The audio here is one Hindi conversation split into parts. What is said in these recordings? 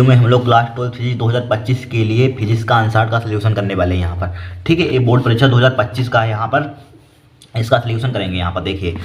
में हम लोग क्लास 12 फिजिक्स 2025 के लिए फिजिक्स का आंसर का सलूशन करने वाले हैं यहाँ पर। ठीक है, ये बोर्ड परीक्षा 2025 का है यहाँ पर, इसका सलूशन करेंगे यहाँ पर। देखिए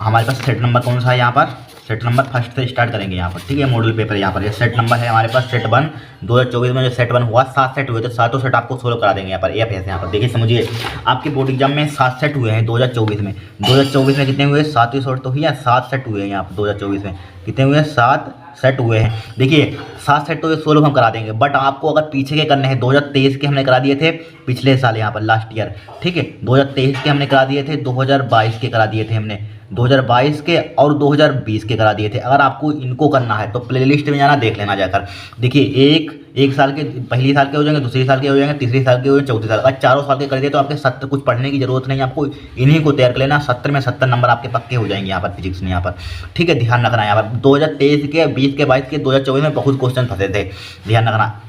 हमारे पास सेट नंबर कौन सा है यहाँ पर, सेट नंबर फर्स्ट से स्टार्ट करेंगे यहाँ पर। ठीक है, मॉडल पेपर यहाँ पर ये सेट नंबर है हमारे पास, सेट 1 2024 में जो सेट 1 हुआ 7 सेट हुए तो सातों सेट आपको सोल्व करा देंगे यहाँ पर। ये यहाँ पर देखिए समझिए, आपके बोर्ड एग्जाम में 7 सेट हुए हैं 2024 में। 2024 में कितने हुए, 7 सेट तो हुई है, 7 सेट हुए हैं यहाँ पर 2024 में। कितने हुए हैं, 7 सेट हुए हैं। देखिए 7 सेट तो ये सोल्व हम करा देंगे, बट आपको अगर पीछे के करने हैं 2023 के हमने करा दिए थे पिछले साल यहाँ पर लास्ट ईयर। ठीक है, 2023 के हमने करा दिए थे, 2022 के करा दिए थे हमने, 2022 के और 2020 के करा दिए थे। अगर आपको इनको करना है तो प्लेलिस्ट में जाना, देख लेना जाकर। देखिए एक साल के पहली साल के हो जाएंगे, दूसरी साल के हो जाएंगे, तीसरी साल के हो जाएंगे, चौथी साल। अगर चारों साल के कर दिए तो आपके 70 कुछ पढ़ने की जरूरत नहीं है, आपको इन्हीं को तैयार कर लेना। 70 में 70 नंबर आपके पक्के हो जाएंगे यहाँ पर फिजिक्स में यहाँ पर। ठीक है, ध्यान रखना यहाँ पर 2023 के, 20 के, 22 के, 2024 में बहुत क्वेश्चन फंसे थे, ध्यान रखना।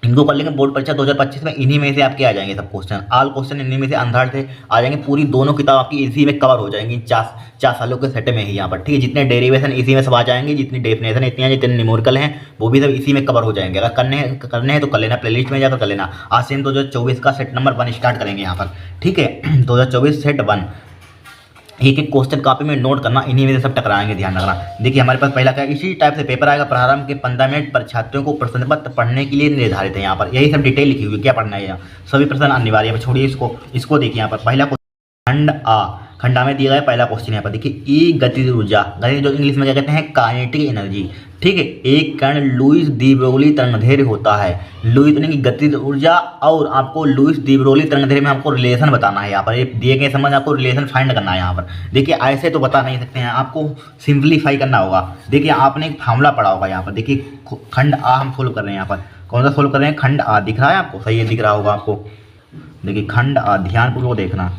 इनको कर लेंगे बोर्ड परीक्षा 2025 में, इन्हीं में से आपके आ जाएंगे सब क्वेश्चन, ऑल क्वेश्चन इन्हीं में से अंधार से आ जाएंगे। पूरी दोनों किताब आपकी इसी में कवर हो जाएंगी, 4 सालों के सेट में ही यहाँ पर। ठीक है, जितने डेरिवेशन इसी में सब आ जाएंगे, जितनी डेफिनेशन इतनी है, जितने न्यूमेरिकल हैं वो भी सब इसी में कवर हो जाएंगे। अगर करने हैं तो कर लेना, प्लेलिस्ट में जाकर कर लेना। आज से 2024 का सेट नंबर 1 स्टार्ट करेंगे यहाँ पर। ठीक है, 2024 सेट 1 एक एक क्वेश्चन कॉपी में नोट करना, इन्हीं में से सब टकराएंगे, ध्यान रखना। देखिए हमारे पास पहला क्या है, इसी टाइप से पेपर आएगा। प्रारंभ के 15 मिनट परीक्षार्थियों को प्रश्न पत्र पढ़ने के लिए निर्धारित है यहाँ पर। यही सब डिटेल लिखी हुई है, क्या पढ़ना है यहाँ, सभी प्रश्न अनिवार्य है। छोड़िए इसको देखिए यहाँ पर। पहला खंड आ में दिया गया पहला क्वेश्चन यहाँ पर। देखिए ई गतिज ऊर्जा, गतिज जो इंग्लिश में क्या कहते हैं, काइनेटिक एनर्जी। ठीक है, एक कण लुईस डी ब्रोगली तरंगदैर्घ्य होता है। लुईस यानी कि गतिज ऊर्जा, और आपको लुईस डी ब्रोगली तरंगदैर्घ्य में आपको रिलेशन बताना है यहाँ पर। ये दिए गए समझ आपको रिलेशन फाइंड करना है यहाँ पर। देखिए ऐसे तो बता नहीं सकते हैं, आपको सिंप्लीफाई करना होगा। देखिए आपने एक फार्मूला पढ़ा होगा यहाँ पर। देखिए खंड आ हम सोल्व कर रहे हैं यहाँ पर। कौन सा सोल्व कर रहे हैं, खंड आ। दिख रहा है आपको, सही है, दिख रहा होगा आपको। देखिए खंड आ, ध्यानपूर्वक देखना।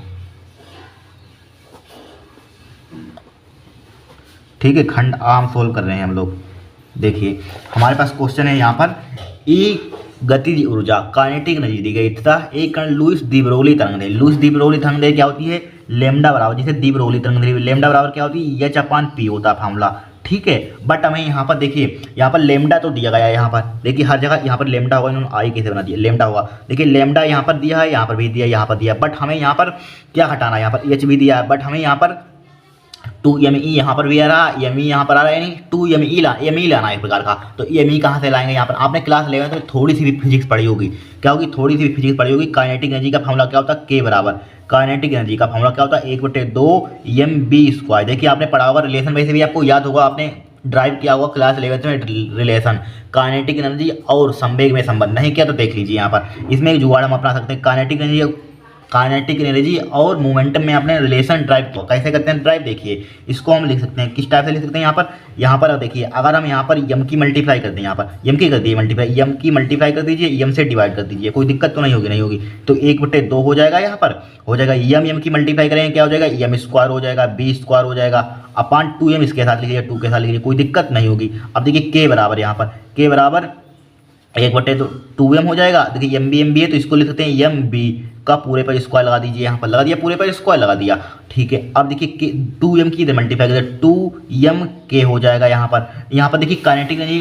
ठीक है, खंड आ हम सोल्व कर रहे हैं हम लोग। देखिए हमारे पास क्वेश्चन है यहाँ पर, ई गतिज ऊर्जा काइनेटिक एनर्जी दी गई तथा एक कण लुईस डी ब्रोगली तरंगदैर्घ्य। लुईस डी ब्रोगली तरंगदैर्घ्य क्या होती है, लेमडा बराबर, जैसे डी ब्रोगली तरंगदैर्घ्य लेमडा बराबर क्या होती है, H/P होता है फार्मूला। ठीक है, बट हमें यहाँ पर देखिए, यहाँ पर लेमडा तो दिया गया है यहाँ पर। देखिए हर जगह यहाँ पर लेमडा होगा, इन्होंने आई कैसे बना दिया, लेमडा होगा। देखिए लेमडा यहाँ पर दिया है, यहाँ पर भी दिया, यहाँ पर दिया, बट हमें यहाँ पर क्या हटाना है, यहाँ पर H भी दिया है, बट हमें यहाँ पर 2me यहाँ पर भी आ रहा, me यहाँ पर आ रहा है, यानी 2me लाना है एक प्रकार का। तो me कहाँ से लाएंगे यहाँ पर, आपने क्लास 11 तो थोड़ी सी भी फिजिक्स पढ़ी होगी। क्या होगी, थोड़ी सी भी फिजिक्स पढ़ी होगी। काइनेटिक एनर्जी का फॉर्मूला क्या होता है, K बराबर, काइनेटिक एनर्जी का फॉर्मूला क्या होता है, 1/2 mv²। देखिए आपने पढ़ा होगा रिलेशन, वैसे भी आपको याद होगा, आपने ड्राइव किया होगा क्लास 11 में रिलेशन, काइनेटिक एनर्जी और संवेग में संबंध। नहीं किया तो देख लीजिए यहाँ पर। इसमें एक जुगाड़ हम अपना सकते हैं, काइनेटिक एनर्जी और मोमेंटम में अपने रिलेशन ड्राइव को कैसे करते हैं ड्राइव। देखिए इसको हम लिख सकते हैं, किस टाइप से लिख सकते हैं यहाँ पर देखिए, अगर हम यहाँ पर यम की मल्टीप्लाई करते हैं, यहाँ पर यम की कर दिए मल्टीप्लाई, यम की मल्टीप्लाई कर दीजिए, यम से डिवाइड कर दीजिए, कोई दिक्कत तो नहीं होगी। तो 1/2 हो जाएगा, यहाँ पर हो जाएगा यम की मल्टीप्लाई करेंगे क्या हो जाएगा, m² हो जाएगा, b² हो जाएगा, अपॉन 2m इसके साथ लिखिए, 2 के साथ लिखिए, कोई दिक्कत नहीं होगी। अब देखिए K बराबर, यहाँ पर K बराबर 1/2m हो जाएगा। देखिए MB है तो इसको लिख सकते हैं MB का पूरे पर स्क्वायर लगा दीजिए, यहाँ पर लगा दिया, पूरे पर स्क्वायर लगा दिया। ठीक है, अब देखिए 2m की इधर मल्टीप्लाई कर दिया, 2mk हो जाएगा यहाँ पर। देखिए काइनेटिक एनर्जी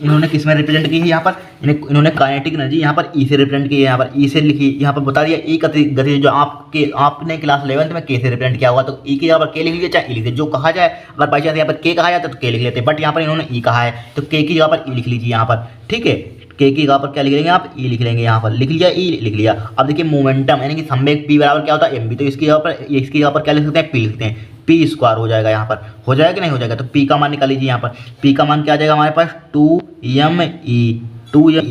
इन्होंने किस में रिप्रेजेंट की है, यहाँ पर इन्होंने काइनेटिक एनर्जी यहाँ पर ई से रिप्रेजेंट की है, यहाँ पर ई से लिखी, यहाँ पर बता दिया ई गति जो आपने क्लास 11 में के से रिप्रेजेंट किया होगा, तो ई के यहाँ पर के लिख लीजिए, चाहे ई लिख लीजिए, जो कहा जाए। अगर बाई चांस यहाँ पर के कहा जाता तो के लिख लेते, बट यहाँ पर इन्होंने ई कहा है तो के की जगह पर ई लिख लीजिए यहाँ पर। ठीक है, के की जगह पर क्या लिख लेंगे आप, ई लिख लेंगे, यहाँ पर लिख लिया, ई लिख लिया। अब देखिए मोमेंटम यानी कि संवेग P बराबर क्या होता है, mv, तो इसकी जगह पर क्या लिख सकते हैं, P लिखते हैं, p² हो जाएगा, यहाँ पर हो जाएगा कि नहीं हो जाएगा। तो P का मान निकाल लीजिए, यहाँ पर P का मान क्या आ जाएगा हमारे पास, 2me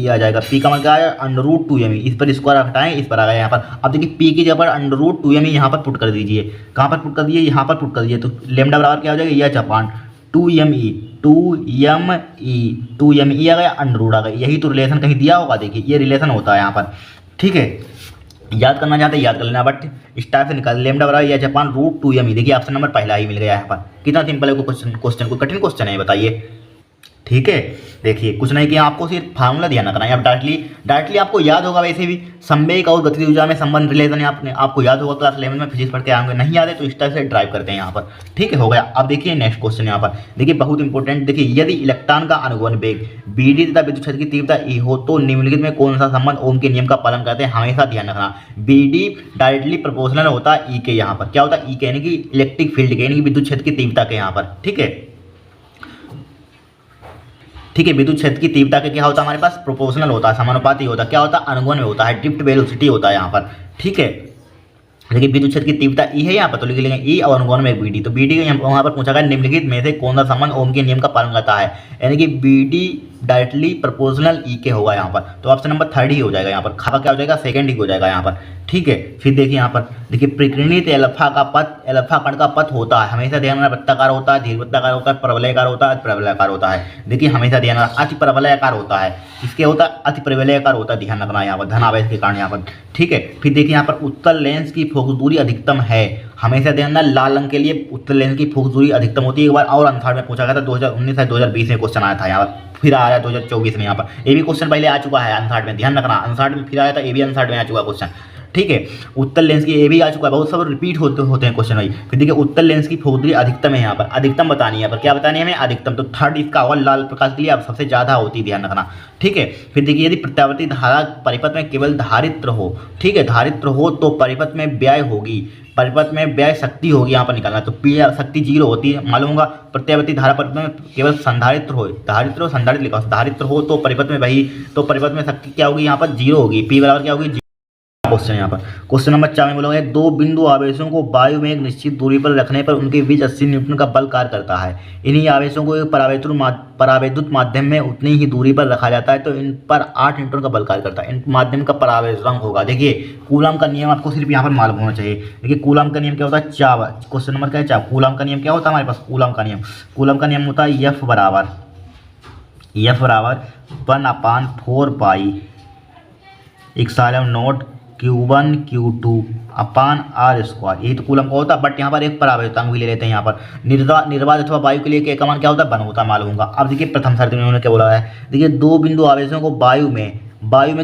आ जाएगा। P का मान क्या आया, √2me, इस पर स्क्वायर हटाएं, इस पर आ गया यहाँ पर। अब देखिए P की जगह पर √2me यहाँ पर पुट कर दीजिए, कहाँ पर पुट कर दिए, यहाँ पर पुट कर दीजिए। तो लेमडा बराबर क्या हो जाएगा, H/2me आ गया, अंडर आ गया। यही तो रिलेशन कहीं दिया होगा, देखिए ये रिलेशन होता है यहाँ पर। ठीक है, याद करना चाहते हैं याद कर लेना, बट इस टाइप से निकाल, लेमडा बराबर H/√2me। देखिए ऑप्शन नंबर पहला ही मिल गया यहाँ पर। कितना सिंपल है क्वेश्चन, कोई कठिन क्वेश्चन है बताइए। ठीक है। देखिए कुछ नहीं किया, आपको सिर्फ फार्मूला दिया ना करना है। अब डायरेक्टली आपको याद होगा, वैसे भी संवेग और गतिज ऊर्जा में संबंध रिलेशन आपने आपको याद होगा, क्लास 11 में फिजिक्स पढ़ के आएंगे। नहीं याद है तो इस टाइप से ड्राइव करते हैं यहाँ पर। ठीक है, हो गया। अब देखिए नेक्स्ट क्वेश्चन यहाँ पर, देखिए बहुत इंपॉर्टेंट। देखिए यदि इलेक्ट्रॉन का अनुगमन वेग BD तथा विद्युत क्षेत्र की तीव्रता E हो तो निम्नलिखित में कौन सा संबंध ओम के नियम का पालन करते हैं, हमेशा ध्यान रखना। BD डायरेक्टली प्रोपोर्शनल होता है E के, यहाँ पर क्या होता है E के, यानी कि इलेक्ट्रिक फील्ड के, यानी कि विद्युत क्षेत्र की तीव्रता के यहाँ पर। ठीक है, ठीक है, विद्युत क्षेत्र की तीव्रता के क्या होता है हमारे पास, प्रोपोर्शनल होता है, समानुपाती होता है। क्या होता है, अनुगमन में होता है, ड्रिफ्ट वेलोसिटी होता है यहाँ पर। ठीक है, लेकिन विद्युत क्षेत्र की तीव्रता E है यहाँ पर, तो लिख लेंगे E और अनुगमन में BD। तो BD वहाँ पर पूछा गया निम्नलिखित में से कौन सा संबंध ओम के नियम का पालन करता है, यानी कि BD डायरेक्टली प्रोपोर्शनल E के होगा यहाँ पर। तो ऑप्शन नंबर 3 ही हो जाएगा यहाँ पर, खा क्या हो जाएगा, सेकंड ही हो जाएगा यहाँ पर। ठीक है, फिर देखिए यहाँ पर, देखिए प्रकीर्णित एल्फा का पथ, एल्फा कण का पथ होता है, हमेशा ध्यान रखना, वृत्ताकार होता है, दीर्घवृत्ताकार होता है, परवलयाकार होता है, अतिपरवलयाकार होता है। देखिए हमेशा ध्यान रखना, अतिपरवलयाकार होता है, इसके होता है अतिपरवलयाकार होता है, ध्यान रखना यहाँ पर, धनावेश के कारण यहाँ पर। ठीक है, फिर देखिए यहाँ पर उत्तल लेंस की फोकस दूरी अधिकतम है, हमेशा ध्यान रखना, लाल रंग के लिए उत्तल लेंस की फोकस दूरी अधिकतम होती है। एक बार और आंसर में पूछा गया था, 2019 या 2020 में क्वेश्चन आया था यहाँ पर, फिर आया 2024 में यहाँ पर। ये भी क्वेश्चन पहले आ चुका है आंसर में, ध्यान रखना, आंसर में फिर आया था, ये भी आंसर में आ चुका क्वेश्चन। ठीक है, उत्तल लेंस की ये भी आ चुका है, बहुत सब रिपीट होते हैं क्वेश्चन भाई। फिर देखिए उत्तल लेंस की फोकस दूरी अधिकतम है यहाँ पर, अधिकतम बतानी है यहाँ पर, क्या बतानी है हमें, अधिकतम। तो थर्ड इसका होगा, लाल प्रकाश के लिए अब सबसे ज़्यादा होती है, ध्यान रखना। ठीक है, फिर देखिए यदि प्रत्यावर्ती धारा परिपथ में केवल धारित्र हो, ठीक है, धारित्र हो तो परिपथ में व्यय होगी, परिपथ में व्यय शक्ति होगी, यहाँ पर निकालना। तो P शक्ति 0 होती है, मालूम होगा। प्रत्यावर्ती धारा परिपथ में केवल संधारित्र हो, धारित्र हो, संधारित्र लिखा, धारित्र हो तो परिपथ में वही, तो परिपथ में शक्ति क्या होगी यहाँ पर, 0 होगी, P बराबर क्या होगी। क्वेश्चन यहाँ पर, क्वेश्चन नंबर 4 में बोला गया, दो बिंदु आवेशों को वायु में एक निश्चित दूरी पर रखने पर उनके बीच 80 न्यूटन का बल कार्य करता है। इन्हीं आवेशों को एक परावैद्युत माध्यम में उतनी ही दूरी पर रखा जाता है तो इन पर 8 न्यूटन का बल कार्य करता है। इन माध्यम का परावेशरंग होगा। देखिए कूलम का नियम आपको सिर्फ यहाँ पर मालूम होना चाहिए। देखिए कूलम का नियम क्या होता है, चार, क्वेश्चन नंबर क्या है, चार। कूलम का नियम क्या होता है हमारे पास, कूलम का नियम होता है F बराबर 1/4 pi epsilon naught Q1 Q2 upon R square, यही तो कूलम का होता है। बट यहाँ पर एक परावर्तनांक भी ले लेते हैं यहाँ पर। निर्वात अथवा वायु के लिए के का मान क्या होता है, 1 होता है, मालूम होगा। अब देखिए प्रथम शर्त में उन्होंने क्या बोला है, देखिए दो बिंदु आवेशों को वायु में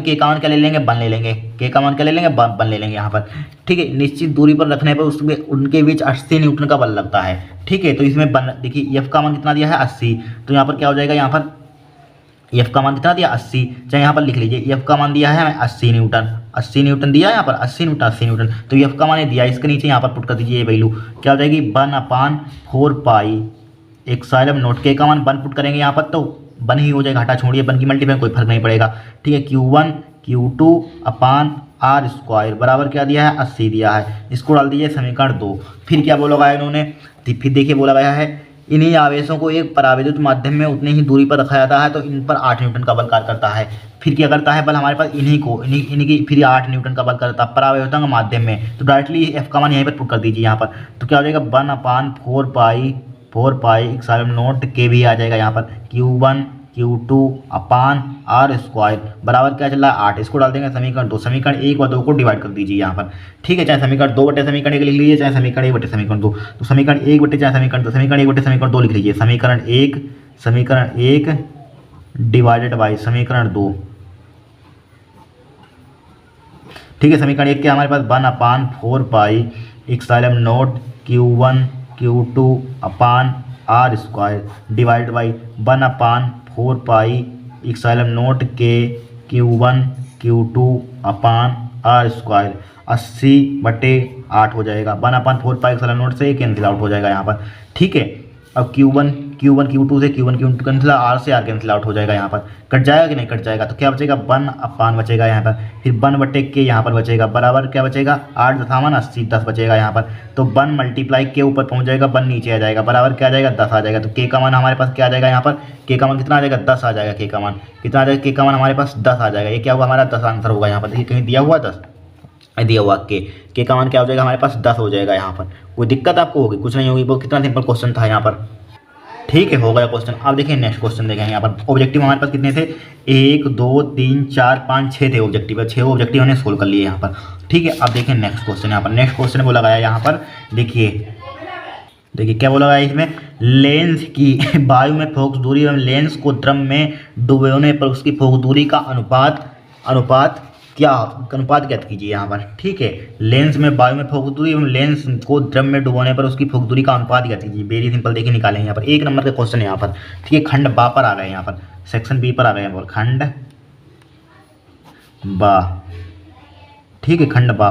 के का मान क्या ले लेंगे, 1 ले लेंगे, के का मान क्या ले लेंगे, 1 ले लेंगे यहाँ पर। ठीक है, निश्चित दूरी पर रखने पर उसमें उनके बीच 80 न्यूटन का बल लगता है। ठीक है, तो इसमें देखिए F का मान कितना दिया है, 80, तो यहाँ पर क्या हो जाएगा, यहाँ पर F का मान कितना दिया, 80, चाहे यहाँ पर लिख लीजिए F का मान दिया है हमें 80 न्यूटन दिया है यहाँ पर, 80 न्यूटन। तो F का मान दिया, इसके नीचे यहाँ पर पुट कर दीजिए ये वैल्यू, क्या हो जाएगी, 1/4 पाई इप्सिलॉन नॉट, के का मान 1 पुट करेंगे यहाँ पर तो 1 ही हो जाएगा, हटा छोड़िए 1 की मल्टीप्लाई कोई फर्क नहीं पड़ेगा। ठीक है, Q1 Q2 upon R square बराबर क्या दिया है, 80 दिया है। इसको डाल दीजिए समीकरण 2। फिर क्या बोला गया इन्होंने, फिर देखिए बोला गया है, इन्हीं आवेशों को एक परावैद्युत माध्यम में उतनी ही दूरी पर रखा जाता है तो इन पर 8 न्यूटन का बल कार्य करता है। फिर क्या करता है बल हमारे पास, इन्हीं की फिर 8 न्यूटन का बल करता है परावैद्युत माध्यम में। तो डायरेक्टली F का मान यहीं पर पुट कर दीजिए यहाँ पर, तो क्या हो जाएगा, 1/4 पाई इप्सिलॉन नॉट, के भी आ जाएगा यहाँ पर, Q1 Q2 upon R square बराबर क्या चल रहा है, 8। इसको डाल देंगे समीकरण 2, समीकरण 1 व 2 को डिवाइड कर दीजिए यहाँ पर। ठीक है, चाहे समीकरण 2 बटे समीकरण 1 लिख लीजिए, चाहे समीकरण 1 बटे समीकरण 2, तो समीकरण 1 बटे चाहे समीकरण 2, समीकरण 1 बटे समीकरण 2 लिख लीजिए, समीकरण 1 डिवाइडेड बाई समीकरण 2। ठीक है, समीकरण 1 के हमारे पास 1/4 pi epsilon naught Q1 Q2 upon R square divide by 1/4 pi epsilon naught के Q1 Q2 upon R square, 80/8 हो जाएगा। 1/4 पाई इप्सिलॉन नॉट से कैंसिल आउट हो जाएगा यहाँ पर। ठीक है, अब Q1 Q2 से Q1 Q2 कैंसिल, R से R कैंसिल आउट हो जाएगा यहाँ पर। कट जाएगा कि नहीं कट जाएगा, तो क्या बचेगा, 1 बचेगा यहाँ पर, फिर 1/के यहाँ पर बचेगा बराबर क्या बचेगा, 8 दशामलव 80 10 बचेगा यहाँ पर। तो 1 मल्टीप्लाई के ऊपर पहुँच जाएगा, 1 नीचे आ जाएगा बराबर क्या आ जाएगा, 10 आ जाएगा। तो के का मान हमारे पास क्या आ जाएगा यहाँ पर, के का मान कितना आ जाएगा, 10 आ जाएगा। के का मान कितना आ जाएगा, के का मान हमारे पास 10 आ जाएगा। ये क्या हुआ हमारा 10 आंसर होगा यहाँ पर। देखिए कहीं दिया हुआ 10 दिया हुआ, के का मान क्या हो जाएगा हमारे पास, 10 हो जाएगा यहाँ पर। कोई दिक्कत आपको होगी, कुछ नहीं होगी, वो कितना सिंपल क्वेश्चन था यहाँ पर। ठीक है, हो गया क्वेश्चन। अब देखिए नेक्स्ट क्वेश्चन देखेंगे यहाँ पर। ऑब्जेक्टिव हमारे पास कितने थे, 1 2 3 4 5 6 थे ऑब्जेक्टिव, 6 ऑब्जेक्टिव हमने सोल्व कर लिए यहाँ पर। ठीक है, अब देखिए नेक्स्ट क्वेश्चन यहाँ पर। नेक्स्ट क्वेश्चन बोला गया यहाँ पर, देखिए देखिए क्या बोला है इसमें, लेंस की वायु में फोकस दूरी एवं लेंस को द्रव में डुबोने पर उसकी फोकस दूरी का अनुपात ज्ञात कीजिए यहाँ पर। ठीक है, लेंस में वायु में फोकस दूरी एवं लेंस को द्रव में डुबोने पर उसकी फोकस दूरी का अनुपात ज्ञात कीजिए। वेरी सिंपल, देखिए निकालेंगे यहाँ पर 1 नंबर का क्वेश्चन है यहाँ पर। ठीक है, खंड बा पर आ गए यहाँ पर, सेक्शन बी पर आ गए यहाँ पर, खंड बा। ठीक है, खंड बा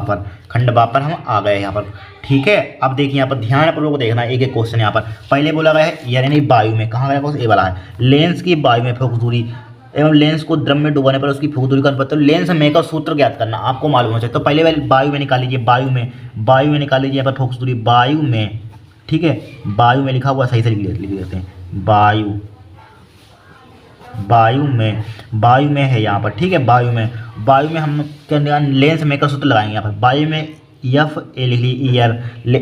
पर हम आ गए यहाँ पर। ठीक है, अब देखिए यहाँ पर ध्यानपूर्वक देखना, एक एक क्वेश्चन यहाँ पर। पहले बोला गया है यानी वायु में, कहाँ गया क्वेश्चन, ए वाला है, लेंस की वायु में फोकस दूरी एवं लेंस को द्रव में डुबाने पर उसकी फोकस दूरी का अनुपात। तो लेंस में का सूत्र ज्ञात करना आपको मालूम होना चाहिए। तो पहले वायु में निकाल लीजिए, वायु में निकाल लीजिए यहाँ पर फोकस दूरी वायु में। ठीक है, वायु में लिखा हुआ सही से लिख लेते हैं, वायु में है यहाँ पर। ठीक है, वायु में हम क्या लेंस में का सूत्र लगाएंगे यहाँ पर। वायु में एफ ए लिख लीजिए,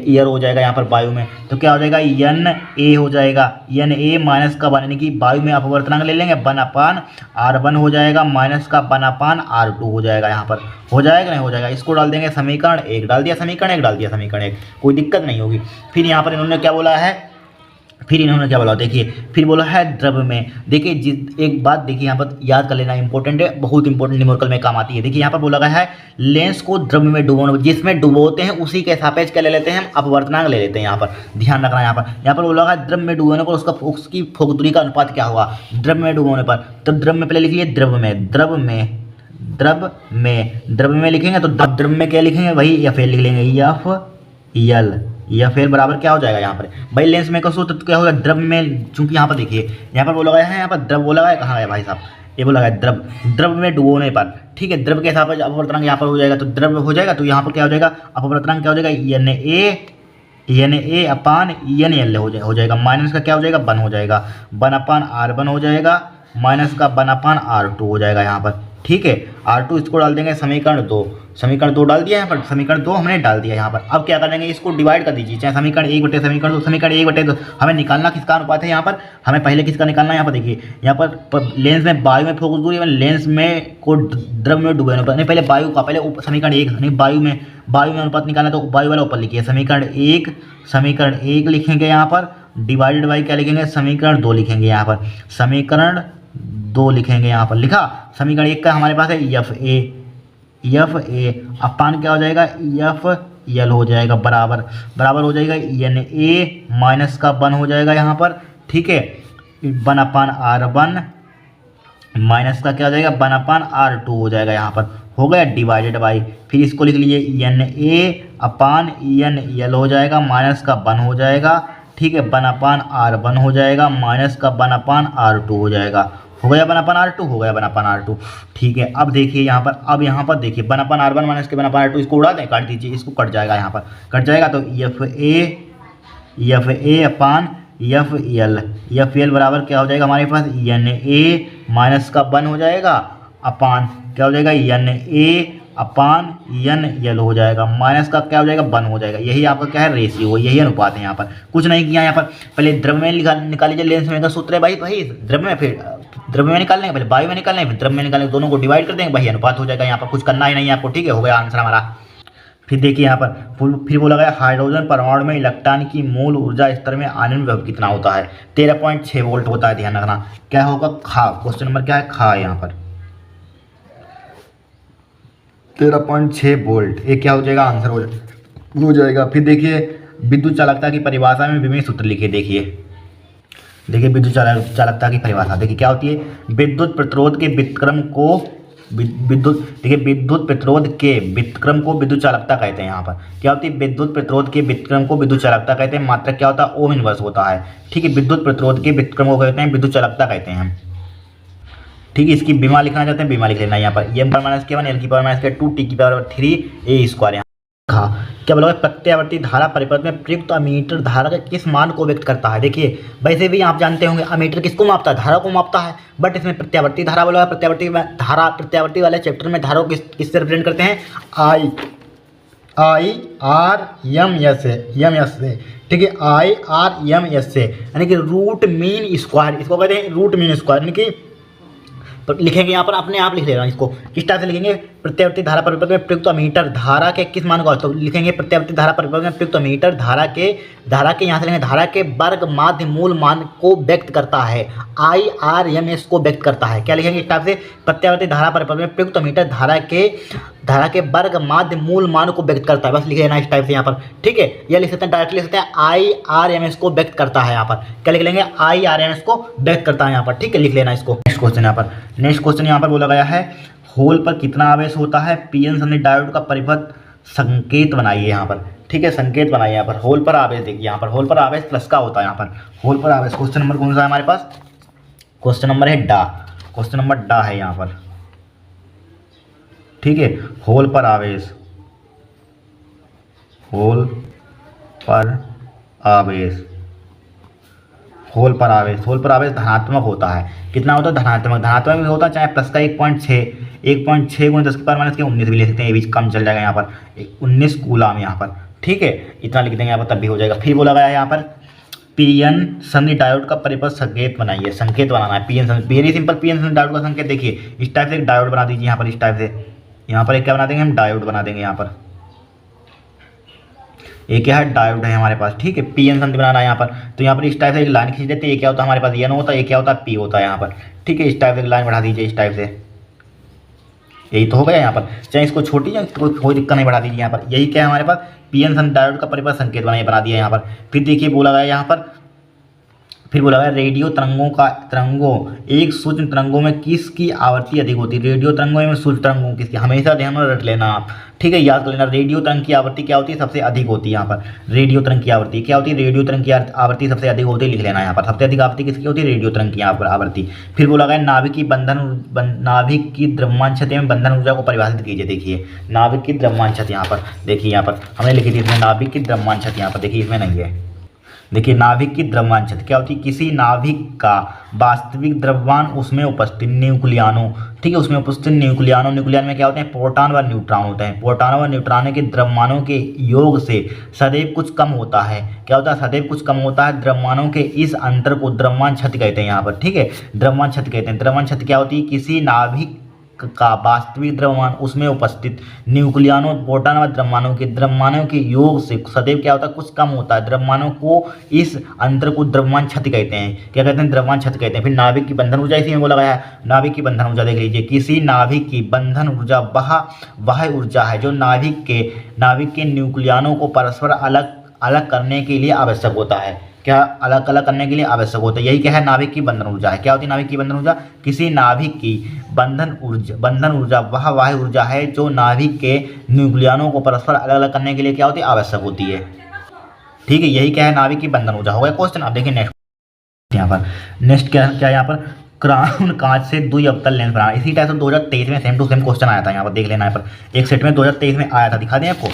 ईयर हो जाएगा यहाँ पर वायु में। तो क्या हो जाएगा, एन ए हो जाएगा, एन ए माइनस का 1 यानी कि वायु में अपवर्तनांक ले लेंगे 1/r1 हो जाएगा, माइनस का 1/r2 हो जाएगा। यहाँ पर हो जाएगा नहीं हो जाएगा, इसको डाल देंगे समीकरण 1, डाल दिया समीकरण 1, कोई दिक्कत नहीं होगी। फिर यहाँ पर इन्होंने क्या बोला है, देखिए फिर बोला है द्रव में। देखिए एक बात देखिए यहाँ पर याद कर लेना, इंपॉर्टेंट है, बहुत इंपॉर्टेंट, न्यूमेरिकल में काम आती है। देखिए यहाँ पर बोला गया है लेंस को द्रव में डुबोने, जिसमें डुबोते हैं उसी के सापेक्ष क्या ले लेते हैं हम, अपवर्तनांक ले लेते हैं। यहाँ पर ध्यान रखना, यहाँ पर बोला गया द्रव में डुबोने पर उसकी फोकस दूरी का अनुपात क्या हुआ, द्रव में डुबोने पर। तो द्रव में पहले लिखिए द्रव में लिखेंगे तो द्रव में क्या लिखेंगे, वही एफ लिख लेंगे, या फिर बराबर क्या हो जाएगा यहाँ पर भाई, लेंस में का सूत्र तो क्या होगा, द्रव में, चूंकि यहाँ पर देखिए यहाँ पर बोला गया है, यहाँ पर द्रव बोला गया, कहाँ गया भाई साहब, ये बोला गया द्रव में डुबोने पर। ठीक है, द्रव के हिसाब से अपवर्तनांक यहाँ पर हो जाएगा, तो द्रव हो जाएगा, तो यहाँ पर क्या हो जाएगा, अपवर्तनांक क्या हो जाएगा, n a upon n l हो जाएगा, माइनस का क्या हो जाएगा, 1 हो जाएगा, 1/r1 हो जाएगा, माइनस का 1/r2 हो जाएगा यहाँ पर। ठीक है, R2 इसको डाल देंगे समीकरण 2 डाल दिया यहाँ पर, समीकरण 2 हमने डाल दिया यहाँ पर। अब क्या करेंगे, इसको डिवाइड कर दीजिए, चाहे समीकरण 1 समीकरण 2 हमें निकालना किसका अनुपात है यहाँ पर, हमें पहले किसका निकालना है यहाँ पर। देखिए यहाँ पर लेंस में वायु में फोकस दूरी, लेंस में को द्रव में डुबोने पर, नहीं पहले वायु का, पहले समीकरण 1 नहीं, वायु में अनुपात निकालना, तो वायु वाला ऊपर लिखिए, समीकरण 1 लिखेंगे यहाँ पर, डिवाइडेड बाई क्या लिखेंगे, समीकरण 2 लिखेंगे यहाँ पर, समीकरण 2 लिखेंगे यहाँ पर, लिखा। समीकरण 1 का हमारे पास है एफ ए अपान क्या हो जाएगा, एफ एल हो जाएगा, बराबर हो जाएगा एन ए माइनस का 1 हो जाएगा यहाँ पर। ठीक है, 1/r1 माइनस का क्या हो जाएगा, 1/r2 हो जाएगा यहाँ पर, हो गया, डिवाइडेड बाई, फिर इसको लिख लीजिए n a upon n l हो जाएगा, माइनस का 1 हो जाएगा। ठीक है, 1/r1 हो जाएगा, माइनस का 1/r2 हो जाएगा, हो गया 1/r2। ठीक है, अब देखिए यहाँ पर देखिए 1/r1 माइनस के 1/r2, इसको उड़ा दें, काट दीजिए, इसको कट जाएगा, यहाँ पर कट जाएगा, तो F A upon F L बराबर क्या हो जाएगा हमारे पास, एन ए माइनस का 1 हो जाएगा, अपान क्या हो जाएगा, n a upon n l हो जाएगा, माइनस का क्या हो जाएगा, 1 हो जाएगा। यही आपका क्या है, रेशियो, यही अनुपात है। यहाँ पर कुछ नहीं किया, यहाँ पर पहले द्रव में निकाल लीजिए, लेंस में का सूत्र है भाई द्रव में, फिर द्रव में निकालने, पहले वायु में निकालने, फिर द्रव में निकालने, दोनों को डिवाइड कर देंगे, वही अनुपात हो जाएगा। यहाँ पर कुछ करना ही नहीं है आपको। ठीक है, हो गया आंसर हमारा। फिर देखिए यहाँ पर फिर बोला गया हाइड्रोजन परमाणु में इलेक्ट्रॉन की मूल ऊर्जा स्तर में आयनन विभव कितना होता है, 13.6 वोल्ट होता है। ध्यान रखना क्या होगा, खा, क्वेश्चन नंबर क्या है, खा, यहाँ पर 13.6 वोल्ट, ये क्या हो जाएगा, आंसर हो जाएगा। फिर देखिए विद्युत चालकता की परिभाषा में विभिन्न सूत्र लिखे। देखिए विद्युत चालकता की परिभाषा देखिए क्या होती है, विद्युत प्रतिरोध के व्युत्क्रम को विद्युत प्रतिरोध के व्युत्क्रम को विद्युत चालकता कहते हैं। यहाँ पर क्या होती है, विद्युत प्रतिरोध के व्युत्क्रम को विद्युत चालकता कहते हैं। मात्रक क्या होता है, ओम इनवर्स होता है। ठीक है, विद्युत प्रतिरोध के व्युत्क्रम को कहते हैं विद्युत चालकता कहते हैं हम। ठीक है, इसकी बीमा लिखना चाहते हैं, बीमा लिख लेना यहाँ पर, एम पर माइनस के 1 एल की पावर माइनस के 2 टी की पावर 3 ए स्क्वायर। क्या बोला, प्रत्यावर्ती धारा परिपथ में प्रयुक्त अमीटर धारा के किस मान को व्यक्त करता है। देखिए वैसे भी आप जानते होंगे अमीटर किसको मापता है, धारा को मापता है, बट इसमें प्रत्यावर्ती धारा बोला है। प्रत्यावर्ती वाले चैप्टर में धारा को किससे रिप्रेजेंट करते हैं, IRMS से। ठीक है, IRMS से, यानी कि रूट मीन स्क्वायर, इसको कहते हैं रूट मीन स्क्वायर, यानी कि तो लिखेंगे यहाँ पर, अपने आप लिख लेना इसको, किस टाइप से लिखेंगे, प्रत्यावर्ती धारा परिपथ में प्रयुक्त अमीटर धारा के किस मान को, तो लिखेंगे प्रत्यावर्ती धारा परिपथ में प्रयुक्त अमीटर धारा के यहाँ से लेंगे धारा के वर्ग माध्य मूल मान को व्यक्त करता है, IRMS को व्यक्त करता है। क्या लिखेंगे इस टाइप से, प्रत्यावर्ती धारा परिपथ में प्रयुक्त अमीटर धारा के वर्ग माध्य मूल मान को व्यक्त करता है, बस लिखे ना इस टाइप से यहाँ पर। ठीक है, यह लिख सकते हैं, डायरेक्टली लिख सकते हैं IRMS को व्यक्त करता है। यहाँ पर क्या लिख लेंगे, IRMS को व्यक्त करता है यहाँ पर। ठीक है, लिख लेना इसको। नेक्स्ट क्वेश्चन यहाँ पर बोला गया है, होल पर कितना आवेश होता है, पीएन संदर्भ डायोड का परिपथ संकेत बनाइए यहाँ पर। ठीक है, संकेत बनाइए यहाँ पर। होल पर आवेश देखिए, यहाँ पर होल पर आवेश प्लस का होता है। यहाँ पर होल पर आवेश क्वेश्चन नंबर कौन सा है हमारे पास, क्वेश्चन नंबर है डा, क्वेश्चन नंबर डा है यहाँ पर। ठीक है, होल पर आवेश, होल पर आवेश, होल पर आवेश, होल पर आवेश धनात्मक होता है। कितना होता है, धनात्मक, धनात्मक भी होता है, चाहे प्लस का 1.6 गुणा 10⁻⁻⁰ लिख सकते हैं, ये भी कम चल जाएगा यहाँ पर, 19 कूलाम यहाँ पर। ठीक है, इतना लिख देंगे यहाँ पर, तब भी हो जाएगा। फिर बोला गया है यहाँ पर पीएन संधि डायोड का परिपथ संकेत बनाइए, संकेत बनाना है पीएन संधि, वेरी सिंपल। पीएन संधि डायोड का संकेत देखिए इस टाइप से एक डायोड बना दीजिए यहाँ पर, इस टाइप से। यहाँ पर एक क्या बना देंगे हम, डायोड बना देंगे यहाँ पर। एक क्या है, डायोड है हमारे पास। ठीक है, पीएन संधि बनाना है यहाँ पर, तो यहाँ पर इस टाइप से एक लाइन खींच देते हैं। ये क्या होता है हमारे पास, एन होता है, ये क्या होता है, पी होता है यहाँ पर। ठीक है, इस टाइप से एक लाइन बढ़ा दीजिए, इस टाइप से, यही तो हो गया यहाँ पर। चाहे इसको छोटी या कोई दिक्कत नहीं, बढ़ा दीजिए यहाँ पर। यही क्या है हमारे पास, पीएन संधि डायोड का परिपथ संकेत बना दिया यहाँ पर। फिर देखिए बोला गया यहाँ पर, फिर बोला गया रेडियो तरंगों एक सूक्ष्म तरंगों में किसकी आवृत्ति अधिक होती है, रेडियो तरंगों में सूक्ष्म तरंगों किसकी, हमेशा ध्यान में रख लेना आप। ठीक है, याद कर लेना, रेडियो तरंग की आवृत्ति क्या होती है, सबसे अधिक होती है यहाँ पर। रेडियो तरंग की आवृत्ति क्या होती है, रेडियो तरंग की आवृत्ति सबसे अधिक होती है, लिख लेना यहाँ पर। सबसे अधिक आवृत्ति किसकी होती है, रेडियो तरंग की आवृत्ति। फिर बोला गया नाभिक की द्रव्यमान क्षति में बंधन ऊर्जा को परिभाषित कीजिए। देखिए नाभिक की द्रव्यमान क्षति यहाँ पर, देखिए यहाँ पर हमने लिखी थी इसमें नाभिक की द्रव्यमान क्षति, यहाँ पर देखिए इसमें नहीं है। देखिए नाभिक की द्रव्यमान क्षति क्या होती है, किसी नाभिक का वास्तविक द्रव्यमान उसमें उपस्थित न्यूक्लियानों, ठीक है, उसमें उपस्थित न्यूक्लियन में क्या होते हैं, प्रोटॉन व न्यूट्रॉन होते हैं। प्रोटॉन व न्यूट्रॉन के द्रव्यमानों के योग से सदैव कुछ कम होता है। क्या होता है, सदैव कुछ कम होता है। द्रव्यमानों के इस अंतर को द्रव्यमान क्षति कहते हैं यहाँ पर। ठीक है, द्रव्यमान क्षति कहते हैं। द्रव्यमान क्षति क्या होती है, किसी नाभिक का वास्तविक द्रव्यमान उसमें उपस्थित न्यूक्लियनों, प्रोटॉन व द्रव्यमानों के योग से सदैव क्या होता है, कुछ कम होता है। द्रव्यमानों को इस अंतर को द्रव्यमान क्षति कहते हैं। क्या कहते हैं, द्रव्यमान क्षति कहते हैं। फिर नाभिक की बंधन ऊर्जा, इसी में बोला गया है नाभिक की बंधन ऊर्जा। देख लीजिए, किसी नाभिक की बंधन ऊर्जा वह ऊर्जा है जो नाभिक के न्यूक्लियनों को परस्पर अलग करने के लिए आवश्यक होता है। क्या अलग अलग करने के लिए आवश्यक होता है, यही क्या है, नाभिक की बंधन ऊर्जा है। क्या होती है नाभिक की बंधन ऊर्जा, किसी नाभिक की बंधन ऊर्जा वह ऊर्जा है जो नाभिक के न्यूक्लियनों को परस्पर अलग अलग करने के लिए क्या होती है, आवश्यक होती है। ठीक है, यही क्या है, नाभिक की बंधन ऊर्जा। हो गया क्वेश्चन। आप देखिए नेक्स्ट यहाँ पर, नेक्स्ट क्या यहाँ पर, क्राउन कांच से द्वि अवतल लेंस बनाना। इसी टाइप से 2023 में सेम टू सेम क्वेश्चन आया था, यहाँ पर देख लेना। यहाँ पर एक सेट में 2023 में आया था, दिखा दें आपको।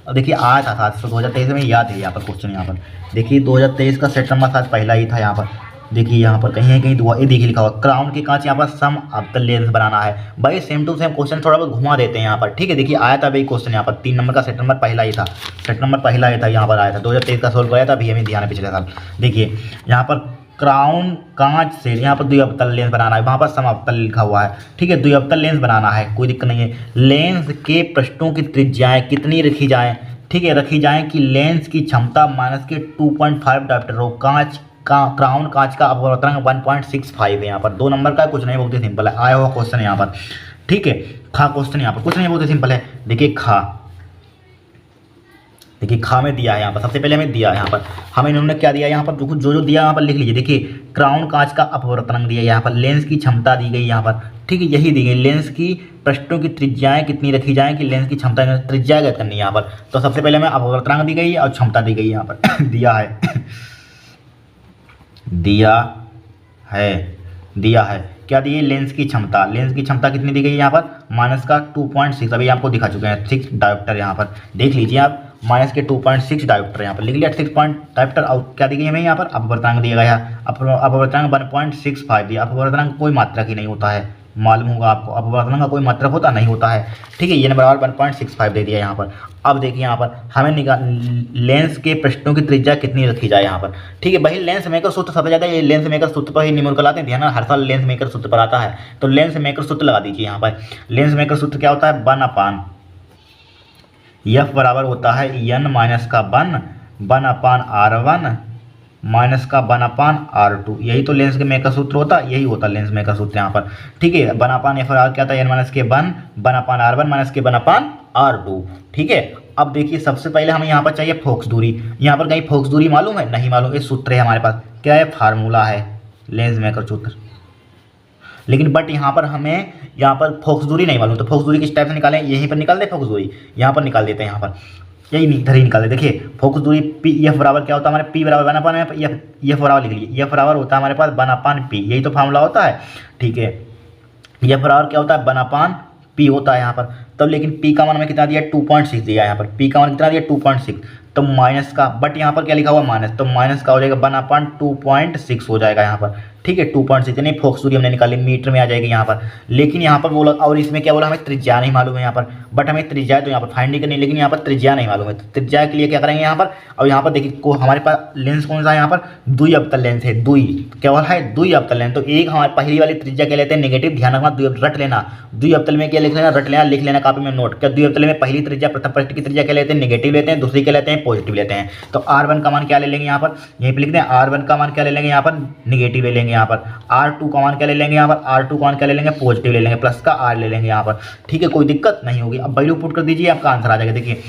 और देखिए आया था साथ, 2023 में याद है यहाँ पर क्वेश्चन। यहाँ पर देखिए 2023 का सेट नंबर साथ पहला ही था। यहाँ पर देखिए, यहाँ पर कहीं कहीं दुआ ये देखिए लिखा हुआ, क्राउन की कांच यहाँ पर सम अवतल लेंस बनाना है। भाई सेम टू सेम क्वेश्चन थोड़ा बहुत घुमा देते हैं यहाँ पर। ठीक है, देखिए आया था भाई क्वेश्चन यहाँ पर 3 नंबर का सेट नंबर पहला ही था, सेट नंबर पहला ही था, यहाँ पर आया था। 2023 का सोल्व कराया था, अभी हमें ध्यान है पिछले साल। देखिए यहाँ पर क्राउन कांच से यहाँ पर द्विअवतल लेंस बनाना है, वहाँ पर समअवतल लिखा हुआ है। ठीक है, द्विअवतल लेंस बनाना है, कोई दिक्कत नहीं है। लेंस के पृष्ठों की त्रिज्याएं कितनी रखी जाएं, ठीक है, रखी जाएं कि लेंस की क्षमता -2.5 डायोप्टर हो। क्राउन कांच का अपवर्तनांक 1.65 है। यहाँ पर 2 नंबर का, कुछ नहीं, बहुत ही सिंपल है, आया हुआ क्वेश्चन है यहाँ पर। ठीक है, खा क्वेश्चन यहाँ पर कुछ नहीं, बहुत ही सिंपल है। देखिए खा में दिया है यहाँ पर, सबसे पहले हमें दिया है यहाँ पर, हमें इन्होंने क्या दिया यहाँ पर, जो दिया यहाँ पर लिख लीजिए। देखिए क्राउन कांच का अपवर्तनांक दिया यहाँ पर, लेंस की क्षमता दी गई यहाँ पर। ठीक है, यही दी गई, लेंस की पृष्ठों की त्रिज्याएं कितनी रखी जाएं कि लेंस की क्षमता त्रिज्या ज्ञात करनी है यहाँ पर। तो सबसे पहले हमें अपवर्तनांक दी गई और क्षमता दी गई यहाँ पर दिया है क्या दी है, लेंस की क्षमता कितनी दी गई यहाँ पर, -2.6, अभी आपको दिखा चुके हैं 6 डायोप्टर। यहाँ पर देख लीजिए आप, -2.6 डायोप्टर यहाँ पर लिख लिया, 6 डायोप्टर। और क्या दी गई हमें यहाँ पर, अपवर्तनांक दिया गया है, अपवर्तनांक 1.65 दिया। अपवर्तनांक कोई मात्रा की नहीं होता है, मालूम होगा आपको। अब अपवर्तन का कोई मतलब होता नहीं होता है, ठीक है। ये न बराबर 1.65 दे दिया यहाँ पर। अब देखिए यहाँ पर हमें लेंस के पृष्ठों की त्रिज्या कितनी रखी जाए यहाँ पर, ठीक है। भाई लेंस मेकर सूत्र सबसे ज़्यादा ये लेंस मेकर सूत्र पर ही निम्न लाते हैं, ध्यान हर साल लेंस मेकर सूत्र पर आता है, तो लेंस मेकर सूत्र लगा दीजिए यहाँ पर। लेंस मेकर सूत्र क्या होता है, 1/F बराबर होता है n माइनस का 1/R1 माइनस का 1/R2। यही तो लेंस के मेकर सूत्र होता है, यही होता है लेंस मेकर सूत्र यहाँ पर, ठीक है। 1/F क्या था, n माइनस के 1/R1 माइनस के 1/R2, ठीक है। अब देखिए सबसे पहले हमें यहाँ पर चाहिए फोकस दूरी। यहाँ पर कहीं फोकस दूरी मालूम है, नहीं मालूम। ये सूत्र है हमारे पास, क्या है, फार्मूला है लेंस मेकर सूत्र। लेकिन बट यहाँ पर हमें यहाँ पर फोकस दूरी नहीं मालूम, तो फोकस दूरी किस टाइप से निकालें, यहीं पर निकाल दे फोकस दूरी, यहाँ पर निकाल देते हैं। यहाँ पर यही इधर ही निकाल दे। देखिए फोकस दूरी पी एफ बराबर क्या होता है हमारे, पी बराबर 1/F, एफ बराबर लिख लीजिए, एफ बराबर होता है हमारे पास 1/P, यही तो फार्मूला होता है, ठीक है। एफ बराबर क्या होता है, 1/P होता है यहाँ पर। तब लेकिन P का मान हमें कितना दिया, 2.6 दिया यहाँ पर, P का मान कितना दिया 2.6, तो माइनस का, बट यहाँ पर क्या लिखा हुआ माइनस, तो माइनस का हो जाएगा 1/2.6 हो जाएगा यहाँ पर, ठीक है। 2.6 यानी फोकस दूरी हमने निकाली, मीटर में आ जाएगी यहाँ पर। लेकिन यहाँ पर बोला, और इसमें क्या बोला, हमें त्रिज्या नहीं मालूम है यहाँ पर, बट हमें त्रिज्या तो यहाँ पर फाइंड करनी है, लेकिन यहाँ पर त्रिज्या नहीं मालूम है। तो त्रिज्या के लिए क्या करेंगे यहाँ पर, और यहाँ पर देखिए को हमारे पास लेंस कौन सा है, यहाँ पर द्वि अवतल लेंस है, क्या बोला है, द्वि अवतल लेंस। तो एक हमारे पहली वाली त्रिज्या क्या लेते हैं, नेगेटिव, ध्यान रखना, रट लेना, द्वि अवतल में क्या लिख लेना, रट लेना, लिख लेना कॉपी में नोट। क्या द्वि अवतल में पहली त्रिज्या, प्रथम पृष्ठ की त्रिज्या क्या लेते हैं, नेगेटिव लेते हैं, दूसरी क्या लेते हैं, पॉजिटिव लेते हैं। तो R1 का मान क्या ले लेंगे यहाँ पर, यहीं पे लिख दें, R1 का मान क्या ले लेंगे यहाँ पर, नेगेटिव ले लेंगे यहाँ पर। R2 का मान क्या ले लेंगे यहाँ पर, R2 का मान क्या ले लेंगे, पॉजिटिव ले लेंगे, प्लस का R ले लेंगे यहाँ पर, ठीक है। कोई दिक्कत नहीं होगी। अब वैल्यू पुट कर दीजिए, आपका आंसर आ जाएगा। देखिए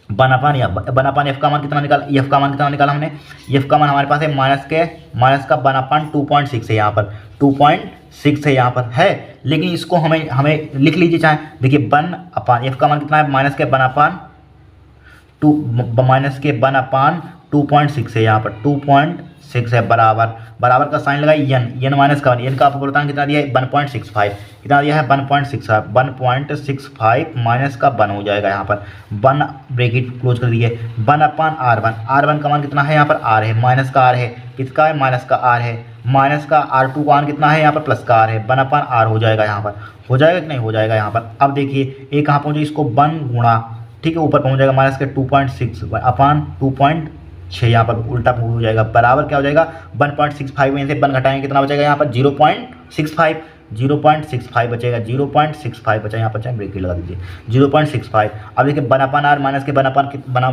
1/F का मान कितना निकाला, F का मान कितना निकाला हमने, F का मान हमारे पास है माइनस का 1/2.6 है यहाँ पर, 2.6 है यहाँ पर है। लेकिन इसको हमें लिख लीजिए चाहे, देखिए 1/F का मान कितना है, माइनस के 1/2.6 है यहाँ पर, 2.6 है, बराबर का साइन लगाइए, n माइनस का 1, n का अपवर्तन कितना दिया है, 1.65, कितना दिया है 1.65 माइनस का 1 हो जाएगा यहाँ पर, 1 ब्रैकेट क्लोज कर दिए, 1/R1 का मान कितना है यहाँ पर, R है, माइनस का R है, किसका है, माइनस का R है, माइनस का R2 का मान कितना है यहाँ पर, प्लस का R है, 1/R हो जाएगा यहाँ पर, हो जाएगा कि नहीं हो जाएगा यहाँ पर। अब देखिए ये कहाँ पहुँचे, इसको 1 गुणा, ठीक है, ऊपर पहुँच जाएगा माइनस के 2.6 यहाँ पर उल्टा हो जाएगा, बराबर क्या हो जाएगा 1.65 में से 1 घटाएंगे कितना बचेगा यहाँ पर 0.65 बचेगा, 0.65 बचा यहाँ पर, चाहे ब्रेकेट लगा दीजिए 0.65। अब देखिए 1/R माइनस के 1/R कितना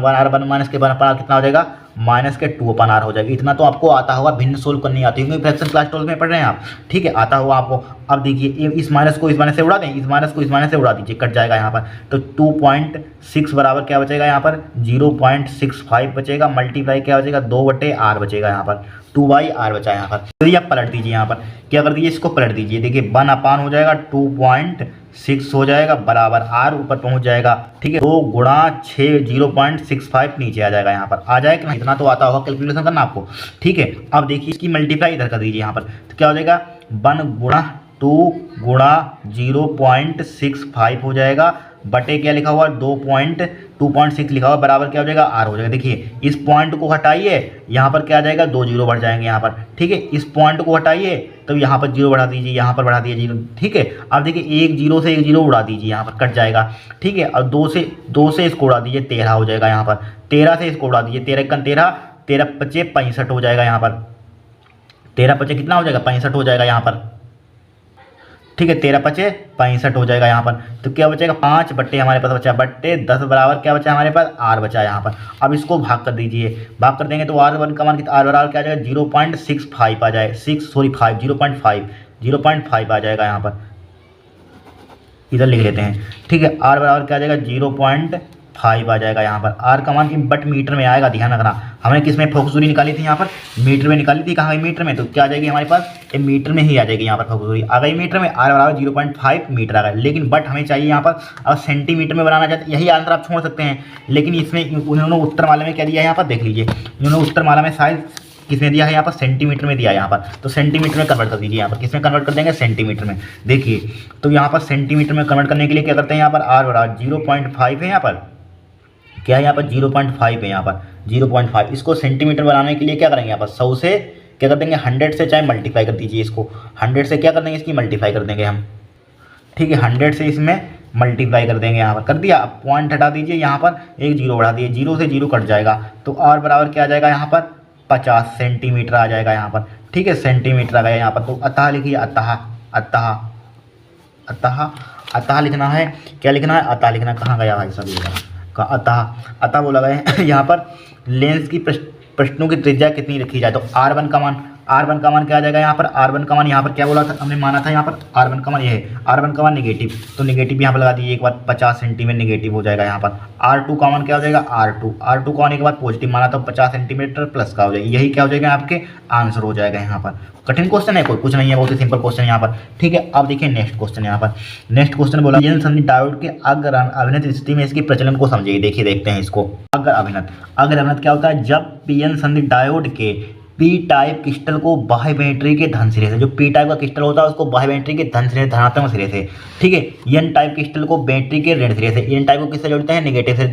हो जाएगा, माइनस के 2/R हो जाएगा। इतना तो आपको आता होगा, भिन्न सोल्व करनी आती होगी, फ्रैक्शन क्लास 12 में पढ़ रहे हैं आप, ठीक है, आता होगा आपको। अब देखिए इस माइनस को इस माइनस से उड़ा दें, इस माइनस को इस माइनस से उड़ा दीजिए, कट जाएगा यहाँ पर। तो 2.6 बराबर क्या बचेगा यहाँ पर 0.65 बचेगा, मल्टीप्लाई क्या बचेगा 2/R बचेगा यहाँ पर, 2/R बचा यहाँ पर। तो ये आप पलट दीजिए, यहाँ पर क्या कर दीजिए, इसको पलट दीजिए। देखिए 1/, हो जाएगा 2.6 हो जाएगा, बराबर R ऊपर पहुँच जाएगा, ठीक है, 2 गुणा 6 0.65 नीचे आ जाएगा यहाँ पर, आ जाएगा कि नहीं, इतना तो आता होगा, कैलकुलेशन करना आपको, ठीक है। अब देखिए इसकी मल्टीप्लाई इधर कर दीजिए यहाँ पर, तो क्या हो जाएगा 1 गुणा 2 गुणा 0.65 हो जाएगा, बटे क्या लिखा हुआ 2.6 लिखा हुआ, बराबर क्या हो जाएगा R हो जाएगा। देखिए इस पॉइंट को हटाइए, यहाँ पर क्या आ जाएगा 2 जीरो बढ़ जाएंगे यहाँ पर, ठीक है। इस पॉइंट को हटाइए तो यहाँ पर 0 बढ़ा दीजिए, यहाँ पर बढ़ा दीजिए 0, ठीक है। अब देखिए 1 0 से 1 0 उड़ा दीजिए, यहाँ पर कट जाएगा, ठीक है। और 2 से इसको उड़ा दीजिए, 13 हो जाएगा यहाँ पर, 13 से इसको उड़ा दीजिए, 13 5 65 हो जाएगा यहाँ पर, 13 5 कितना हो जाएगा 65 हो जाएगा यहाँ पर, ठीक है, 13 5 65 हो जाएगा यहाँ पर। तो क्या बचेगा 5 बट्टे हमारे पास बचा, बट्टे 10 बराबर क्या बचा हमारे पास R बचा यहाँ पर। अब इसको भाग कर दीजिए, भाग कर देंगे तो R1 का मान R बराबर क्या आ जाएगा 0.65 आ जाएगा, 0.5 आ जाएगा यहाँ पर, इधर लिख लेते हैं, ठीक है। R बराबर क्या आ जाएगा 0.5 आ जाएगा यहाँ पर, R का मान की बट मीटर में आएगा, ध्यान रखना। हमने किस में फोकस दूरी निकाली थी, यहाँ पर मीटर में निकाली थी, कहाँ गई मीटर में, तो क्या आ जाएगी हमारे पास ये मीटर में ही आ जाएगी, यहाँ पर फोकस दूरी आ गई मीटर में, R बराबर 0.5 मीटर आ गया। लेकिन बट हमें चाहिए यहाँ पर, अब सेंटीमीटर में बनाना चाहते, यही आंसर आप छोड़ सकते हैं, लेकिन इसमें उन्होंने उत्तर माला में क्या दिया है यहाँ पर देख लीजिए, उन्होंने उत्तर माला में शायद किसने दिया है यहाँ पर सेंटीमीटर में दिया है यहाँ पर, तो सेंटीमीटर में कन्वर्ट कर दीजिए, यहाँ पर किसमें कन्वर्ट कर देंगे सेंटीमीटर में। देखिए तो यहाँ पर सेंटीमीटर में कन्वर्ट करने के लिए क्या करते हैं, यहाँ पर R बराबर 0.5 है, यहाँ पर क्या है, यहाँ पर 0.5 है, यहाँ पर 0.5। इसको सेंटीमीटर बनाने के लिए क्या करेंगे, यहाँ पर 100 से क्या कर देंगे 100 से चाहे मल्टीप्लाई कर दीजिए इसको, 100 से क्या कर देंगे इसकी मल्टीप्लाई कर देंगे हम, ठीक है 100 से इसमें मल्टीप्लाई कर देंगे, यहाँ पर कर दिया। अब पॉइंट हटा दीजिए, यहाँ पर एक जीरो बढ़ा दिए, जीरो से जीरो कट जाएगा तो आर बराबर क्या आ जाएगा यहाँ पर 50 सेंटीमीटर आ जाएगा यहाँ पर, ठीक है सेंटीमीटर आ गया यहाँ पर। तो अतः लिखिए, अतः अतः अतः अतः लिखना है, क्या लिखना है अतः लिखना, कहाँ गया भाई साहब ये अतः, अतः बोला गया यहाँ पर लेंस की प्रश्नों की त्रिज्या कितनी रखी जाए, तो R1 का मान, R1 का मान क्या आ जाएगा यहाँ पर, R1 का मान यहाँ पर क्या बोला था हमने, माना था यहाँ पर R1 का मान ये है, R1 का मान नेगेटिव, तो नेगेटिव यहाँ पर लगा दीजिए एक बार, 50 सेंटीमीटर नेगेटिव हो जाएगा यहाँ पर। R2 का मान क्या हो जाएगा, R2 का मान के बाद पॉजिटिव माना तो 50 सेंटीमीटर प्लस का हो जाएगा, यही क्या हो जाएगा आपके आंसर हो जाएगा यहाँ पर। कठिन क्वेश्चन है कोई, कुछ नहीं है, बहुत ही सिंपल क्वेश्चन यहाँ पर, ठीक है। अब देखिए नेक्स्ट क्वेश्चन यहाँ पर, नेक्स्ट क्वेश्चन बोला पीएन संधि डायोड के अग्र अभिनत स्थिति में इसके प्रचलन को समझिए। देखिए देखते हैं इसको, अग्र अभिनत क्या होता है, जब पीएन संधि डायोड के पी टाइप क्रिस्टल को बाह्य बैटरी के धन सिरे से, जो पी टाइप का क्रिस्टल होता है उसको बाह्य बैटरी के धन सिरे धनात्मक सिरे से, ठीक है एन टाइप क्रिस्टल को बैटरी के ऋण सिरे से, एन टाइप को किससे जोड़ते हैं, नेगेटिव से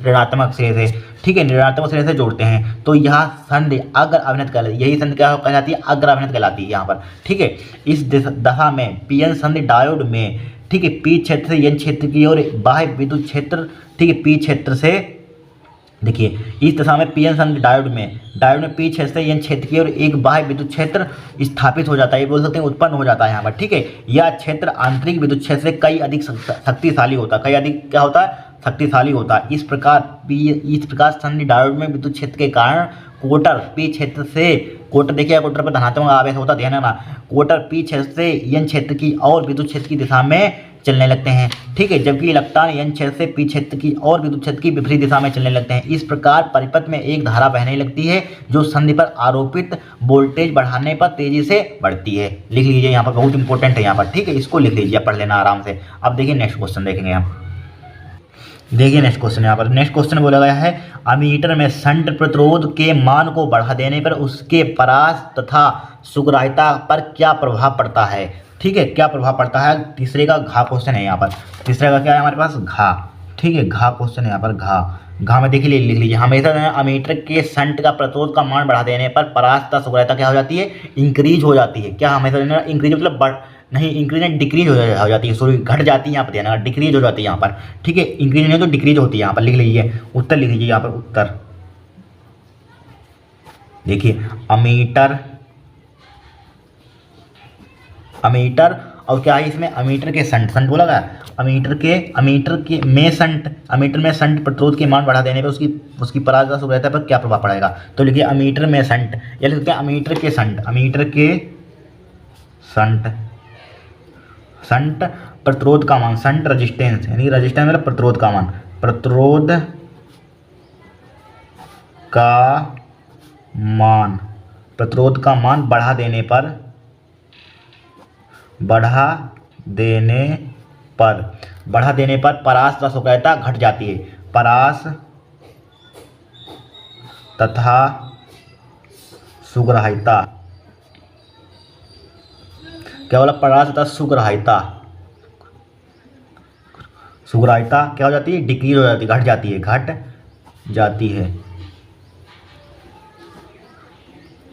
ऋणात्मक सिरे से, ठीक है ऋणात्मक सिरे से जोड़ते हैं, तो यह संधि अग्र अभिनत कहलाती है, यही संधि क्या कहलाती है, अग्र अभिनत कहलाती है यहाँ पर, ठीक है। इस दशा में पीएन संधि डायोड में, ठीक है पी क्षेत्र से एन क्षेत्र की ओर बाह्य विद्युत क्षेत्र, ठीक है पी क्षेत्र से, देखिए इस दशा में पीएन संधि डायोड में पी क्षेत्र से एन क्षेत्र की ओर एक बाह्य विद्युत क्षेत्र स्थापित हो जाता है, ये बोल सकते हैं उत्पन्न हो जाता है यहाँ पर, ठीक है। यह क्षेत्र आंतरिक विद्युत क्षेत्र से कई अधिक शक्तिशाली होता है, कई अधिक क्या होता है, शक्तिशाली होता है। इस प्रकार संधि डायोड में विद्युत क्षेत्र के कारण कोटर पी क्षेत्र से, कोटर देखिए कोटर पर धनात्मक आवेश होता है, ध्यान रखना, कोटर पी क्षेत्र से एन क्षेत्र की और विद्युत क्षेत्र की दिशा में चलने लगते हैं, ठीक है, जबकि इलेक्ट्रॉन एन क्षेत्र से पी क्षेत्र की और विद्युत क्षेत्र की विपरीत दिशा में चलने लगते हैं। इस प्रकार परिपथ में एक धारा बहने लगती है जो संधि पर आरोपित वोल्टेज बढ़ाने पर तेजी से बढ़ती है। लिख लीजिए यहाँ पर, बहुत इंपॉर्टेंट है यहाँ पर, ठीक है, इसको लिख लीजिए, पढ़ लेना आराम से। अब देखिए नेक्स्ट क्वेश्चन देखेंगे हम, देखिए नेक्स्ट क्वेश्चन यहाँ पर, नेक्स्ट क्वेश्चन बोला गया है अमीटर में शंट प्रतिरोध के मान को बढ़ा देने पर उसके परास तथा सुग्राह्यता पर क्या प्रभाव पड़ता है, ठीक है, क्या प्रभाव पड़ता है। तीसरे का घा क्वेश्चन है यहाँ पर, तीसरे का क्या है हमारे पास, घा, ठीक है घा क्वेश्चन है यहाँ पर, घा में देखिए लिख लीजिए, हमेशा अमीटर के शंट का प्रतिरोध का मान बढ़ा देने पर परास तथा सुग्राह्यता क्या हो जाती है, इंक्रीज हो जाती है। क्या हमेशा इंक्रीज मतलब नहीं, इंक्रीज एंड डिक्रीज हो जाती है, सॉरी घट जाती है यहाँ पर, देना डिक्रीज हो जाती है यहाँ पर, ठीक है, इंक्रीज नहीं तो डिक्रीज होती है यहाँ पर। लिख लीजिए उत्तर, लिख लीजिए यहाँ पर उत्तर, देखिए अमीटर और क्या है इसमें, अमीटर के शंट बोला गया, अमीटर में शंट प्रतिरोध के मान बढ़ा देने पर उसकी परास तथा सुग्राह्यता पर क्या प्रभाव पड़ेगा। तो लिखिए अमीटर में शंट, या लिखते हैं अमीटर के शंट प्रतिरोध का मान, शंट रेजिस्टेंस, यानी रेजिस्टेंस मतलब प्रतिरोध का मान, प्रतिरोध का मान बढ़ा देने पर परास तथा सुग्राह्यता घट जाती है, परास तथा सुग्राह्यता, क्या बोला, परास तथा सुग्राह्यता क्या हो जाती है, डिक्रीज हो जाती है, घट जाती है,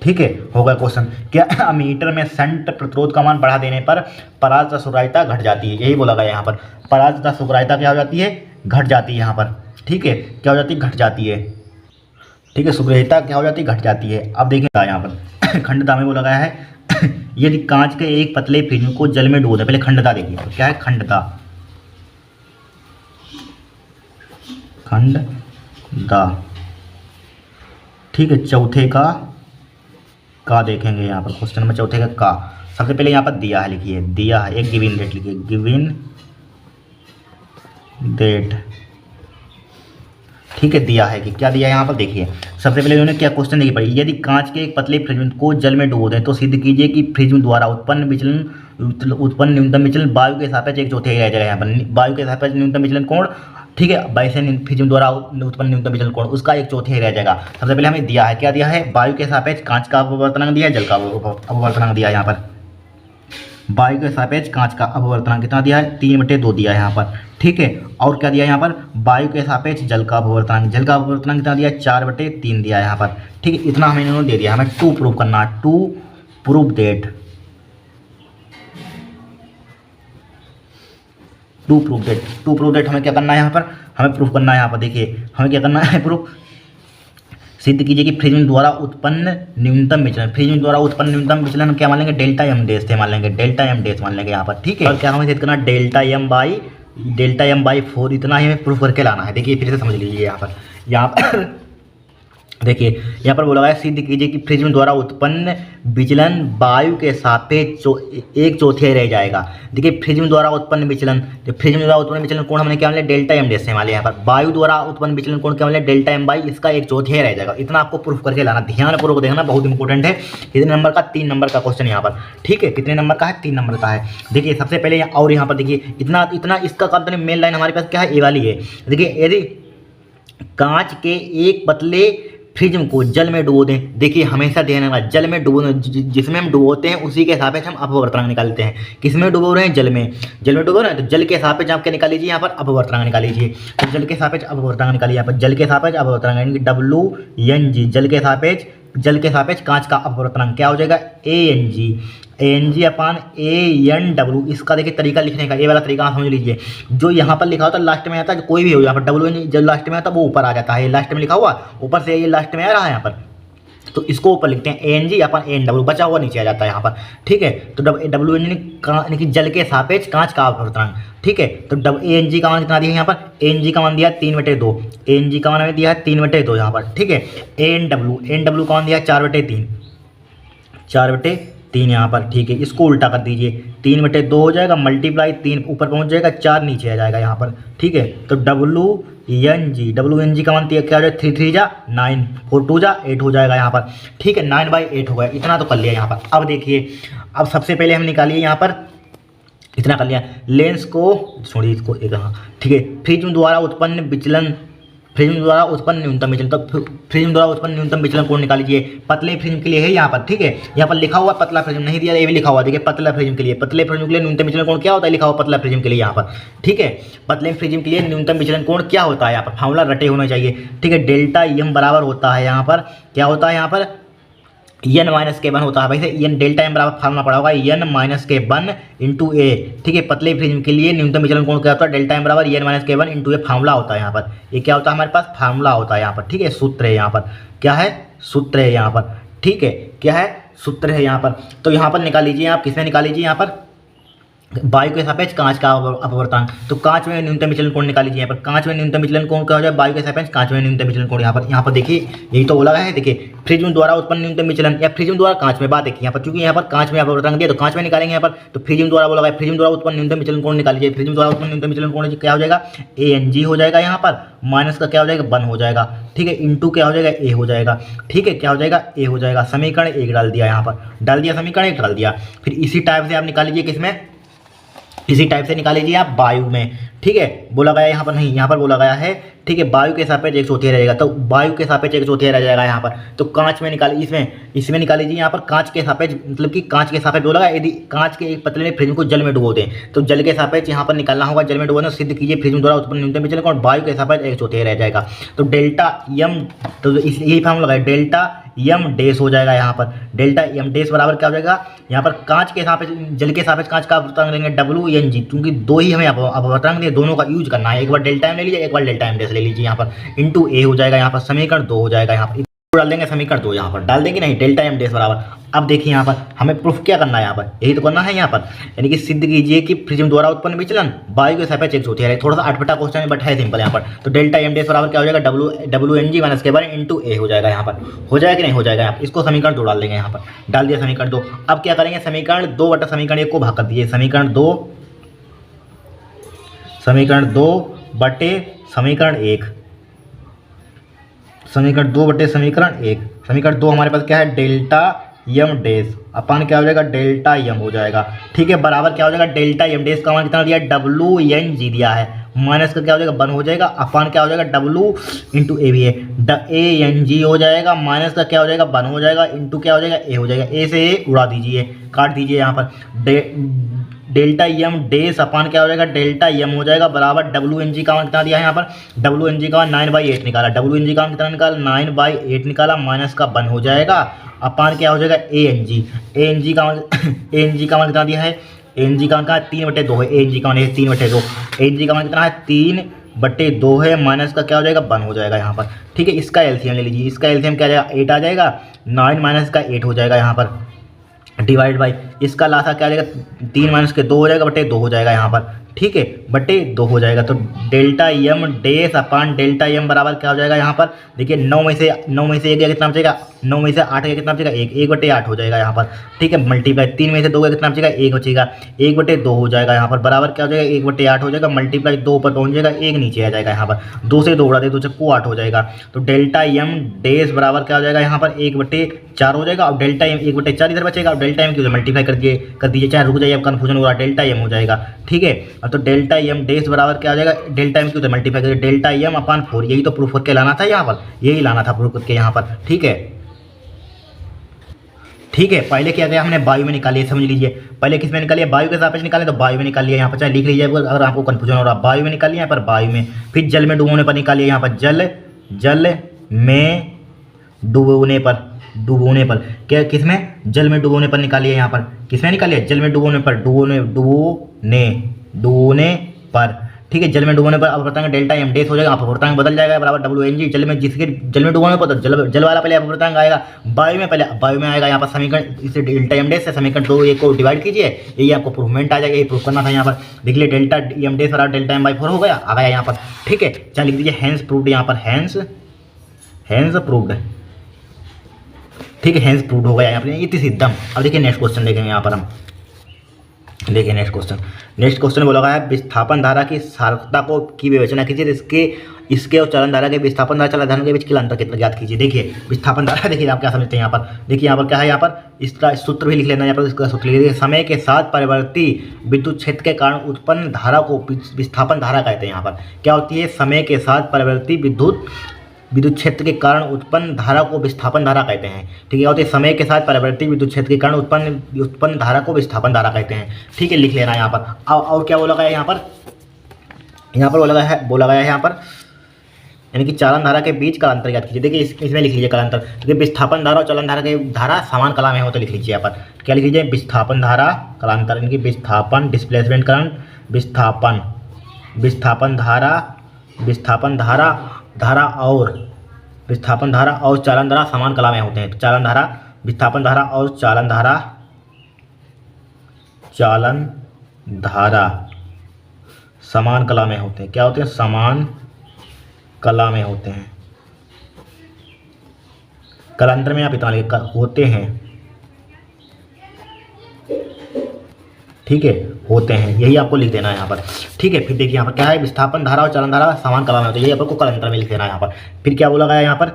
ठीक है। होगा क्वेश्चन, क्या अमीटर में शंट प्रतिरोध का मान बढ़ा देने पर परास तथा सुग्राह्यता घट जाती है, यही बोला गया यहाँ पर, परास तथा सुग्राह्यता क्या हो जाती है, घट जाती है यहाँ पर, ठीक है, क्या हो जाती है, घट जाती है, ठीक है, सुग्राह्यता क्या हो जाती है, घट जाती है। अब देखिए यहाँ पर खंडता में बोला गया है यदि कांच के एक पतले फिल्म को जल में डुबो दे, पहले खंडता देखिए क्या है, खंडता, ठीक है, चौथे का देखेंगे यहाँ पर, क्वेश्चन नंबर चौथे का सबसे पहले यहाँ पर दिया है, लिखिए दिया है, एक गिवन डेट लिखिए, गिवन डेट, ठीक है, दिया है कि क्या दिया है यहाँ पर, देखिए सबसे पहले उन्होंने क्या क्वेश्चन देखिए पड़ी, यदि कांच के एक पतले प्रिज्म को जल में डुबो दें तो सिद्ध कीजिए कि प्रिज्म द्वारा उत्पन्न न्यूनतम विचलन वायु के सापेक्ष एक चौथे रह जाएगा यहाँ पर, वायु के सापेक्ष न्यूनतम विचलन कोण, ठीक है, वैसे प्रिज्म द्वारा उत्पन्न न्यूनतम विचलन कोण उसका एक चौथे रह जाएगा। सबसे पहले हमें दिया है, क्या दिया है, वायु के सापेक्ष कांच का अपवर्तनांक दिया है, जल का अपवर्तनांक दिया है यहाँ पर, वायु के सापेक्ष कांच का अपवर्तनांक कितना दिया है, 3/2 दिया है यहाँ पर, ठीक है। और क्या दिया है यहाँ पर, वायु के सापेक्ष जल का अपवर्तनांक, जल का अपवर्तनांक कितना दिया है, 4/3 दिया है यहाँ पर, ठीक है। इतना हमें इन्होंने दे दिया, हमें टू प्रूव करना है, टू प्रूव डेट हमें क्या करना है यहाँ पर, हमें प्रूफ करना है यहाँ पर, देखिए हमें क्या करना है, प्रूफ सिद्ध कीजिए कि फ्रिज द्वारा उत्पन्न न्यूनतम विचलन, फ्रिज द्वारा उत्पन्न न्यूनतम विचलन हम क्या मान लेंगे, डेल्टा एम डैश से मान लेंगे, डेल्टा एम डैश मान लेंगे यहाँ पर, ठीक है। और क्या हमें सिद्ध करना, डेल्टा एम बाई 4, इतना ही हमें प्रूफ करके लाना है। देखिए फिर से समझ लीजिए यहाँ पर देखिए यहाँ पर बोला गया सिद्ध कीजिए कि फ्रिज द्वारा उत्पन्न विचलन वायु के सापेक्ष 1/4 रह जाएगा। देखिए फ्रिज द्वारा उत्पन्न विचलन, फ्रिज द्वारा उत्पन्न विचलन कोण हमने क्या मान लिया, डेल्टा एम डैश से मान लिया। यहाँ पर वायु द्वारा उत्पन्न विचलन कोण क्या मान लिया, डेल्टा एम बाई इसका 1/4 रह जाएगा। इतना आपको प्रूफ करके लाना, ध्यानपूर्वक देखना, बहुत इंपॉर्टेंट है। कितने नंबर का, 3 नंबर का क्वेश्चन यहाँ पर, ठीक है। कितने नंबर का है, 3 नंबर का है। देखिए सबसे पहले और यहाँ पर देखिए इतना इसका काम मेन लाइन हमारे पास क्या है, ए वाली है। देखिए यदि कांच के एक पतले फ्रिज को जल में डुबो दें, देखिए हमेशा ध्यान रखना, जल में डुबो, जिसमें हम डुबोते हैं उसी के सापेक्ष हम अपवर्तनांक निकालते हैं। किसमें डुबो रहे हैं, जल में डुबो रहे हैं, तो जल के सापेक्ष आप क्या निकाल लीजिए, यहाँ पर अपवर्तनांक निकाल लीजिए। तो जल के सापेक्ष अपवर्तनांक निकालिए, यहाँ पर जल के सापेक्ष अपवर्तनांक यानी कि WNG, जल के सापेक्ष कांच का अपवर्तनांक क्या हो जाएगा, ANG अपान ANW। इसका देखिए तरीका लिखने का, ये वाला तरीका आप समझ लीजिए। जो यहाँ पर लिखा होता है लास्ट में आता है, कोई भी हो, यहाँ पर WNG जो लास्ट में आता है वो ऊपर आ जाता है, ये लास्ट में लिखा हुआ ऊपर से ये लास्ट में आ रहा है यहाँ पर, तो इसको ऊपर लिखते हैं ANG अपन ANW, बचा हुआ नीचे आ जाता है यहाँ पर, ठीक है। तो WNG यानी कि जल के सापेक्ष कांच का अपवर्तनांक, ठीक है। तो ANG का मान कितना दिया है यहाँ पर, ANG का मान दिया है 3/2, ANG का मान हमें दिया है 3/2 यहाँ पर, ठीक है। ANW का मान दिया है 4/3 यहाँ पर, ठीक है। इसको उल्टा कर दीजिए, 3/2 हो जाएगा, मल्टीप्लाई 3 ऊपर पहुँच जाएगा, 4 नीचे आ जाएगा यहाँ पर, ठीक है। तो WNG का मान क्या हो जाएगा, 3 3 जा 9, 4 2 जा 8 हो जाएगा यहाँ पर, ठीक है। 9/8 हो गया, इतना तो कर लिया यहाँ पर। अब देखिए, अब सबसे पहले हम निकालिए यहाँ पर, इतना कर लिया, लेंस को छोड़िए, इसको एक, हाँ ठीक है। फ्रिज द्वारा उत्पन्न न्यूनतम विचलन, तो फ्रिज द्वारा उत्पन्न न्यूनतम विचलन कोण निकाल लीजिए। पतले फ्रिज के लिए है यहाँ पर, ठीक है। यहाँ पर लिखा हुआ पतला फ्रिज नहीं दिया, ये भी लिखा हुआ, देखिए पतला फ्रिज के लिए न्यूनतम विचलन कोण क्या होता है, लिखा हुआ पतला फ्रिज के लिए यहाँ पर, ठीक है। पतले फ्रिज के लिए न्यूनतम विचलन कोण क्या होता है, यहाँ पर फार्मूला रटे होना चाहिए, ठीक है। डेल्टा एम बराबर होता है यहाँ पर, क्या होता है यहाँ पर, n-k1 होता है। वैसे n डेल्टा एम बराबर फार्मूला पड़ा होगा n-k1 इंटू ए, ठीक है। पतले फ्रिज के लिए न्यूनतम विचलन कोण क्या होता है, डेल्टा एम बराबर n-k1 इंटू ए, फार्मूला होता है यहाँ पर। ये क्या होता है हमारे पास, फार्मूला होता है यहाँ पर, ठीक है। सूत्र है यहाँ पर, क्या है, सूत्र है यहाँ पर, ठीक है। क्या है, सूत्र है यहाँ पर। तो यहाँ पर निकाल लीजिए आप, किसमें निकाल लीजिए यहाँ पर, वायु के सापेक्ष कांच का अपवर्तनांक। तो कांच में न्यूनतम विचलन कोण निकाल लीजिए यहाँ पर, कांच में न्यूनतम विचलन कोण क्या हो जाए, वायु के सापेक्ष कांच में न्यूनतम विचलन कोण। यहाँ पर देखिए यही तो बोला है, देखिए फ्रिज द्वारा उत्पन्न न्यूनतम विचलन या फ्रिज द्वारा कांच में, बात देखिए यहाँ पर, चूंकि यहाँ पर कांच में अपवर्तनांक दिया तो कांच में निकालेंगे यहाँ पर। तो फ्रिज द्वारा बोला है, फ्रिज द्वारा उत्पन्न न्यूनतम विचलन कोण निकाल लीजिए। फ्रिज द्वारा उत्पन्न न्यूनतम विचलन कोण क्या हो जाएगा, ANG हो जाएगा यहाँ पर, माइनस का क्या हो जाएगा, 1 हो जाएगा, ठीक है, इंटू क्या हो जाएगा, A हो जाएगा, ठीक है। क्या हो जाएगा, A हो जाएगा। समीकरण 1 डाल दिया यहाँ पर, डाल दिया, समीकरण 1 डाल दिया। फिर इसी टाइप से आप निकाल लीजिए, किसमें, इसी टाइप से निकाल लीजिए आप वायु में, ठीक है। बोला गया यहाँ पर नहीं, यहाँ पर बोला गया है, ठीक है, वायु के सापेक्ष 1/4 रहेगा, तो वायु के सापेक्ष 1/4 रह जाएगा यहाँ पर। तो कांच में निकाल, इसमें निकाल लीजिए यहाँ पर, कांच के सापेक्ष, मतलब कि कांच के सापेक्ष बोला गया, यदि कांच के एक पतले फ्रिज को जल में डुबो दें तो जल के सापेक्ष यहाँ पर निकालना होगा, जल में डुबोना। सिद्ध कीजिए फ्रिज द्वारा उत्पन्न न्यूनतम विचलन कोण वायु के सापेक्ष 1/4 रह जाएगा। तो डेल्टा एम, तो यही फार्मूला लगाए, डेल्टा एम डैश हो जाएगा यहाँ पर, डेल्टा एम डैश बराबर क्या हो जाएगा, यहाँ पर कांच के सापेक्ष, जल के सापेक्ष कांच का अपवर्तनांक लेंगे WNG, क्योंकि दो ही हमें अपवर्तनांक दिए, दोनों का यूज करना है। एक बार डेल्टा एम ले लीजिए, एक बार डेल्टा एम डैश ले लीजिए यहाँ पर, इंटू A हो जाएगा यहाँ पर, समीकरण 2 हो जाएगा यहाँ पर, डाल देंगे समीकरण 2 यहाँ पर, डाल देंगे नहीं, डेल्टा एम डैश बराबर। अब देखिए यहाँ पर हमें प्रूफ क्या करना है, यहाँ पर यही तो करना है यहाँ पर, यानी कि सिद्ध कीजिए कि फ्रिज द्वारा उत्पन्न विचलन वायु के सापेक्ष 1/4 है। थोड़ा सा अटपटा क्वेश्चन है बट है सिंपल यहाँ पर। तो डेल्टा एम डैश बराबर क्या हो जाएगा, WNG माइनस के बारे इंटू A हो जाएगा यहाँ पर, हो जाएगा कि नहीं हो जाएगा यहाँ पर। इसको समीकरण 2 डाल देंगे यहाँ पर, डाल दिया समीकरण 2। अब क्या करेंगे, समीकरण 2 बटा समीकरण 1 को भाग कर दीजिए, समीकरण 2 बटे समीकरण 1, समीकरण 2 बटे समीकरण 1। समीकरण 2 हमारे पास क्या है, डेल्टा यम डैश अपन क्या हो जाएगा डेल्टा यम हो जाएगा। ठीक है, बराबर क्या हो जाएगा डेल्टा यम डैश का मान कितना दिया है डब्लू एन जी दिया है, माइनस का क्या हो जाएगा वन हो जाएगा, अपन क्या हो जाएगा डब्लू इंटू ए भी है ए एन जी हो जाएगा, माइनस का क्या हो जाएगा वन हो जाएगा, इंटू क्या हो जाएगा ए हो जाएगा, ए से ए उड़ा दीजिए, काट दीजिए यहाँ पर डेल्टा यम डैश अपान क्या हो जाएगा डेल्टा यम हो जाएगा बराबर डब्ल्यू एन जी का मान कितना दिया है यहाँ पर डब्ल्यू एन जी का मान 9/8 निकाला, डब्ल्यू एन जी का मान कितना निकाला 9/8 निकाला, माइनस का वन हो जाएगा, अपान क्या हो जाएगा ए एन जी का मान ए एन जी का मान कितना दिया है ए एन जी का मान कहा 3/2 है, ए एन जी का मान है 3/2, ए एन जी का मान कितना है 3/2 है, माइनस का क्या हो जाएगा 1 हो जाएगा यहाँ पर। ठीक है, इसका एलसीएम ले लीजिए, इसका एलसीएम क्या आ जाएगा 8 आ जाएगा, 9 माइनस का 8 हो जाएगा यहाँ पर डिवाइड बाई इसका लासा क्या आ जाएगा 3 माइनस के 2 हो जाएगा बटे 2 हो जाएगा यहाँ पर। ठीक है, बटे 2 हो जाएगा, तो डेल्टा यम डैश अपान डेल्टा यम बराबर क्या हो जाएगा यहाँ पर देखिए 9 में से 1 गया कितना बचेगा, 9 में से 8 गया कितना बचेगा 1/8 हो जाएगा यहाँ पर। ठीक है, मल्टीप्लाई 3 में से 2 गया कितना बचेगा 1 बचेगा, 1/2 हो जाएगा यहाँ पर, बराबर क्या हो जाएगा 1/8 हो जाएगा, मल्टीप्लाई 2 पर पहुँच जाएगा 1 नीचे आ जाएगा यहाँ पर, 2 से 2 उड़ा दे 2 चक्कू 8 हो जाएगा, तो डेल्टा यम डैश बराबर क्या हो जाएगा यहाँ पर 1/4 हो जाएगा। अब डेल्टा यम 1/4 इधर बचेगा, अब डेल्टा यम क्यों मल्टीप्लाई कर दीजिए चाहे रुक जाइए, अब कन्फ्यूजन हो रहा है, डेल्टा यम हो जाएगा। ठीक है, अब तो डेल्टा यम डैश बराबर क्या हो जाएगा डेल्टा यम क्यों मल्टीप्लाई करिए डेल्टा यम अपान 4, यही तो प्रूफ करके लाना था यहाँ पर, यही लाना था प्रूफ करके यहाँ पर। ठीक है, ठीक है, पहले क्या गया हमने वायु में निकाली, समझ लीजिए पहले किस में निकालिए वायु के सापेक्ष निकाले, तो वायु में निकालिए यहाँ पर, चाहे लिख लीजिए अगर आपको कन्फ्यूजन हो रहा है, वायु में निकालिए यहाँ पर वायु में, फिर जल में डुबोने पर निकालिए यहाँ पर जल में डुबोने पर क्या किस में जल में डुबोने पर निकालिए यहाँ पर, किस में निकालिए जल में डुबोने पर डुबोने पर। ठीक है, जल में डुबोने पर अब बताएंगे डेल्टा एम डैश हो जाएगा, अपवर्तनांक बदल जाएगा बराबर डब्ल्यू एन जी, जल में डुबोने पर तो जल वाला पहले अपवर्तनांक आएगा, वायु में आएगा यहाँ पर समीकरण, इसे डेल्टा एम डैश से समीकरण 2 एक को डिवाइड कीजिए, यही आपको प्रूवमेंट आ जाएगा, यही प्रूफ करना था यहाँ पर। देख लिया डेल्टा एम डैश बराबर डेल्टा एम बाई 4 हो गया, आ गया यहाँ पर। ठीक है, चल लिख दीजिए हैंस प्रूव्ड यहाँ पर, हैंस प्रूव्ड। ठीक है, हैंस प्रूव्ड हो गया यहाँ पर, इतनी सिद्धम। अब देखिए नेक्स्ट क्वेश्चन देखेंगे यहाँ पर हम, देखिए नेक्स्ट क्वेश्चन बोला गया है विस्थापन धारा की सार्थकता को की विवेचना कीजिए, इसके और चलन धारा के विस्थापन धारा चलन धारा के बीच के अंतर कितना ज्ञात कीजिए। देखिए विस्थापन धारा, देखिए आप क्या समझते हैं यहाँ पर, देखिए यहाँ पर क्या है, यहाँ पर इसका सूत्र भी लिख लेना, यहाँ पर इसका सूत्र लिख लीजिए, समय के साथ परिवर्ती विद्युत क्षेत्र के कारण उत्पन्न धारा को विस्थापन धारा कहते हैं। यहाँ पर क्या होती है, समय के साथ परिवर्ती विद्युत क्षेत्र के कारण उत्पन्न धारा को विस्थापन धारा कहते हैं। ठीक है, होते समय के साथ परिवर्ती विद्युत क्षेत्र के कारण उत्पन्न धारा को विस्थापन धारा कहते हैं। ठीक है, लिख लेना यहाँ पर। और क्या बोला गया यहाँ पर बोला गया है यहाँ पर यानी कि चालन धारा के बीच का अंतर ज्ञात कीजिए। देखिए इसमें लिख लीजिए कालांतर, देखिए विस्थापन धारा और चलन धारा के धारा समान कला में हो तो लिख लीजिए यहाँ पर, क्या लिख लीजिए विस्थापन धारा कालांतर यानी कि विस्थापन डिस्प्लेसमेंट करंट विस्थापन धारा और चालन धारा समान कला में होते हैं। विस्थापन धारा और चालन धारा समान कला में होते हैं। क्या होते हैं, समान कला में होते हैं। कलांतर में आप इतना लिख होते हैं, ठीक है, होते हैं, यही आपको लिख देना है यहाँ पर। ठीक है, फिर देखिए यहाँ पर क्या है, विस्थापन धारा और चलन धारा समान कला में होते हैं, यही आपको कलांतर में लिख देना है यहाँ पर। फिर क्या बोला गया यहाँ पर,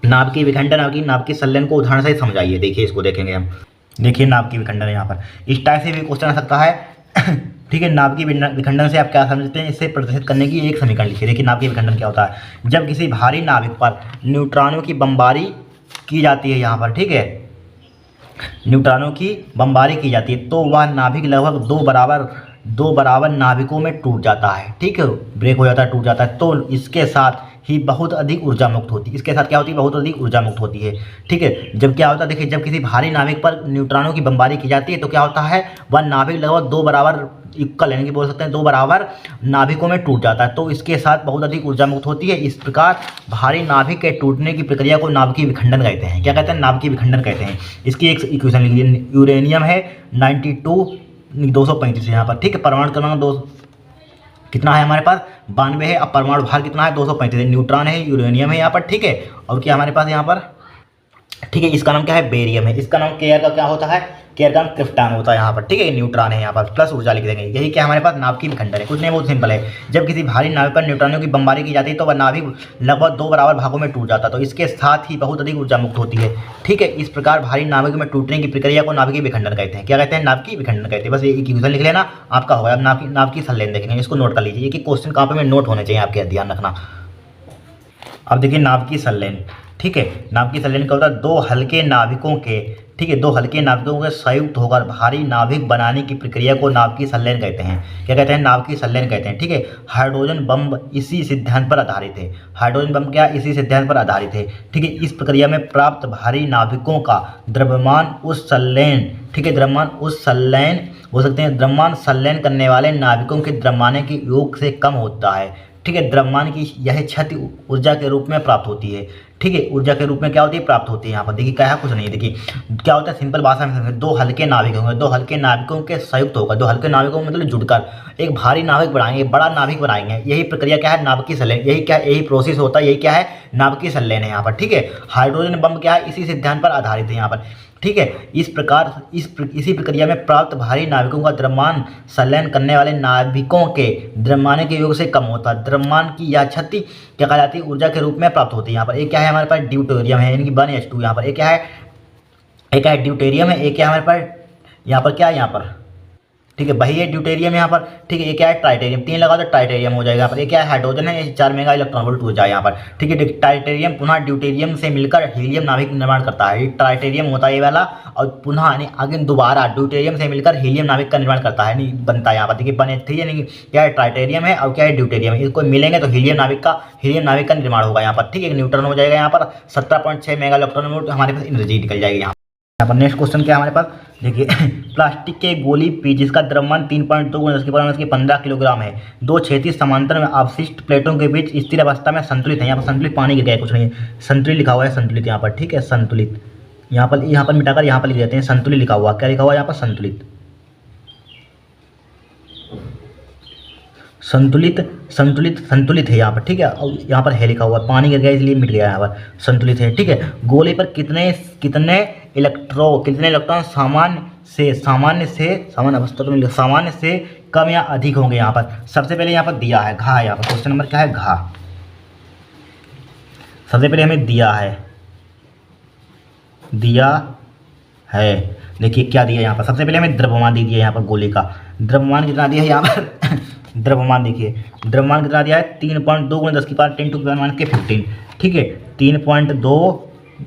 नाभ की विखंडन नाभ की संलयन को उदाहरण से समझाइए। देखिए इसको देखेंगे हम, देखिए नाभ की विखंडन यहाँ पर इस टाइप से भी क्वेश्चन आ सकता है। ठीक है, नाभ की विखंडन से आप क्या समझते हैं, इससे प्रदर्शित करने की एक समीकरण लिखिए। देखिए नाभ की विखंडन क्या होता है, जब किसी भारी नाभिक पर न्यूट्रॉनों की बमबारी की जाती है यहाँ पर, ठीक है, न्यूट्रॉनों की बमबारी की जाती है तो वह नाभिक लगभग दो बराबर नाभिकों में टूट जाता है। ठीक है, ब्रेक हो जाता है, टूट जाता है, तो इसके साथ ही बहुत अधिक ऊर्जा मुक्त होती है। इसके साथ क्या होती है, बहुत अधिक ऊर्जा मुक्त होती है। ठीक है, जब क्या होता है, देखिए जब किसी भारी नाभिक पर न्यूट्रॉनों की बमबारी की जाती है तो क्या होता है, वह नाभिक लगभग 2 बराबर इक्वल यानी कि बोल सकते हैं 2 बराबर नाभिकों में टूट जाता है, तो इसके साथ बहुत अधिक ऊर्जा मुक्त होती है। इस प्रकार भारी नाभिक के टूटने की प्रक्रिया को नाभिकीय विखंडन कहते हैं। क्या कहते हैं, नाभिकीय विखंडन कहते हैं। इसकी एक इक्वेशन लिखिए, यूरेनियम है 235 यहाँ पर, ठीक है, परमाणु क्रमांक 2 कितना है हमारे पास 92 है। अब परमाणु भार कितना है 235 है, न्यूट्रॉन है, यूरेनियम है यहाँ पर, ठीक है, और क्या हमारे पास यहाँ पर ठीक है। इसका नाम क्या है, बेरियम है। इसका नाम केयर का क्या होता है, केयर का नाम क्रिप्टॉन होता है यहाँ पर। ठीक है, न्यूट्रॉन है यहाँ पर, प्लस ऊर्जा लिख देंगे। यही क्या हमारे पास नाभिकीय विखंडन है, कुछ नहीं, बहुत सिंपल है। जब किसी भारी नाभिक पर न्यूट्रॉनों की बमबारी की जाती है तो वह नाभिक लगभग 2 बराबर भागों में टूट जाता है, तो इसके साथ ही बहुत अधिक ऊर्जा मुक्त होती है। ठीक है, इस प्रकार भारी नाभिक में टूटने की प्रक्रिया को नाभिकीय विखंडन कहते हैं। क्या कहते हैं, नाभिकीय विखंडन कहते हैं। बस ये इक्वेशन लिख लेना, आपका होगा। अब नाभिकीय संलयन देखेंगे, इसको नोट कर लीजिए। एक क्वेश्चन कहाँ पे में नोट होने चाहिए आपके, ध्यान रखना। अब देखिए नाभिकीय संलयन। ठीक है, नाभिकीय संलयन क्या होता है, दो हल्के नाभिकों के, ठीक है, दो हल्के नाभिकों के संयुक्त होकर भारी नाभिक बनाने की प्रक्रिया को नाभिकीय संलयन कहते हैं। क्या कहते हैं, नाभिकीय संलयन कहते हैं। ठीक है, हाइड्रोजन बम इसी सिद्धांत पर आधारित है। हाइड्रोजन बम क्या, इसी सिद्धांत पर आधारित है। ठीक है, इस प्रक्रिया में प्राप्त भारी नाभिकों का द्रव्यमान उस संलयन, ठीक है, द्रव्यमान उस संलयन हो सकते हैं, द्रव्यमान संलयन करने वाले नाभिकों के द्रव्यमान के योग से कम होता है। ठीक है, द्रव्यमान की यह क्षति ऊर्जा के रूप में प्राप्त होती है। ठीक है, ऊर्जा के रूप में क्या होती है, प्राप्त होती है। यहाँ पर देखिए क्या है, कुछ नहीं, देखिए क्या होता है, सिंपल भाषा में दो हल्के नाभिक होंगे, दो हल्के नाभिकों के संयुक्त होगा, दो हल्के नाभिकों मतलब जुड़कर एक भारी नाभिक बनाएंगे, बड़ा नाभिक बनाएंगे। यही प्रक्रिया क्या है, नाभिकीय संलयन। यही क्या, यही प्रोसेस होता है, यही क्या है, नाभिकीय संलयन है यहाँ पर। ठीक है, हाइड्रोजन बम क्या है, इसी सिद्धांत पर आधारित है यहाँ पर। ठीक है, इस प्रकार इसी प्रक्रिया में प्राप्त भारी नाभिकों का द्रव्यमान संलयन करने वाले नाभिकों के द्रव्यमान के योग से कम होता है। द्रव्यमान की यह क्षति क्या कहा जाती है, ऊर्जा के रूप में प्राप्त होती है। यहाँ पर एक क्या है, हमारे पास ड्यूटेरियम है, यानी कि 1H2। यहाँ पर एक क्या है, एक क्या है, ड्यूटेरियम है। एक क्या है हमारे पास, यहाँ पर क्या है, यहाँ पर, ठीक है, वही है ड्यूटेरियम यहाँ पर। ठीक है, ये क्या है, ट्राइटेरियम। 3 लगा तो ट्राइटेरियम हो जाएगा यहाँ पर। ये क्या है, हाइड्रोजन है, ये 4 मेगा इलेक्ट्रॉन वोल्ट ऊर्जा है यहाँ पर। ठीक है, ट्राइटेरियम पुनः ड्यूटेरियम से मिलकर हीलियम नाभिक निर्माण करता है। ये ट्राइटेरियम होता है ये वाला, और पुनः यानी आगे दोबारा ड्यूटेरियम से मिलकर हीलियम नाभिक का निर्माण करता है, नहीं बनता है यहाँ पर। देखिए 1H3 यानी क्या है, ट्राइटेरियम है, और क्या है, ड्यूटेरियम है। इसको मिलेंगे तो हीलियम नाभिक का निर्माण होगा यहाँ पर। ठीक है, एक न्यूट्रॉन हो जाएगा यहाँ पर। 17.6 मेगा इलेक्ट्रॉन वोल्ट हमारे पास एनर्जी निकल जाएगी यहाँ पर। नेक्स्ट क्वेश्चन क्या है हमारे पास, देखिए प्लास्टिक के गोली पी जिसका द्रव्यमान 3.2 × 10⁻⁻15 किलोग्राम है, दो क्षैतिज समांतर में अवशिष्ट प्लेटों के बीच स्थिर अवस्था में संतुलित है। यहाँ पर संतुलित पानी गिर गया है, कुछ नहीं है, संतुलित लिखा हुआ है, संतुलित यहाँ पर। ठीक है, संतुलित यहाँ पर मिटाकर यहाँ पर लिख देते हैं, संतुलित लिखा हुआ। क्या लिखा हुआ है यहाँ पर, संतुलित, संतुलित, संतुलित है यहाँ पर। ठीक है, और यहाँ पर है लिखा हुआ, पानी गिर गया इसलिए मिट गया यहाँ पर, संतुलित है। ठीक है, गोले पर कितने इलेक्ट्रॉन सामान्य से कम या अधिक होंगे यहाँ पर। सबसे पहले यहाँ पर दिया है घा, यहाँ पर क्वेश्चन नंबर क्या है, घा। सबसे पहले हमें दिया है, देखिए क्या दिया यहाँ पर। सबसे पहले हमें द्रव्यमान दे दिया यहाँ पर, गोले का द्रव्यमान कितना दिया है यहाँ पर द्रव्यमान देखिए, द्रव्यमान कितना दिया है, 3.2 × 10⁻10⁻⁻15। ठीक है, 3.2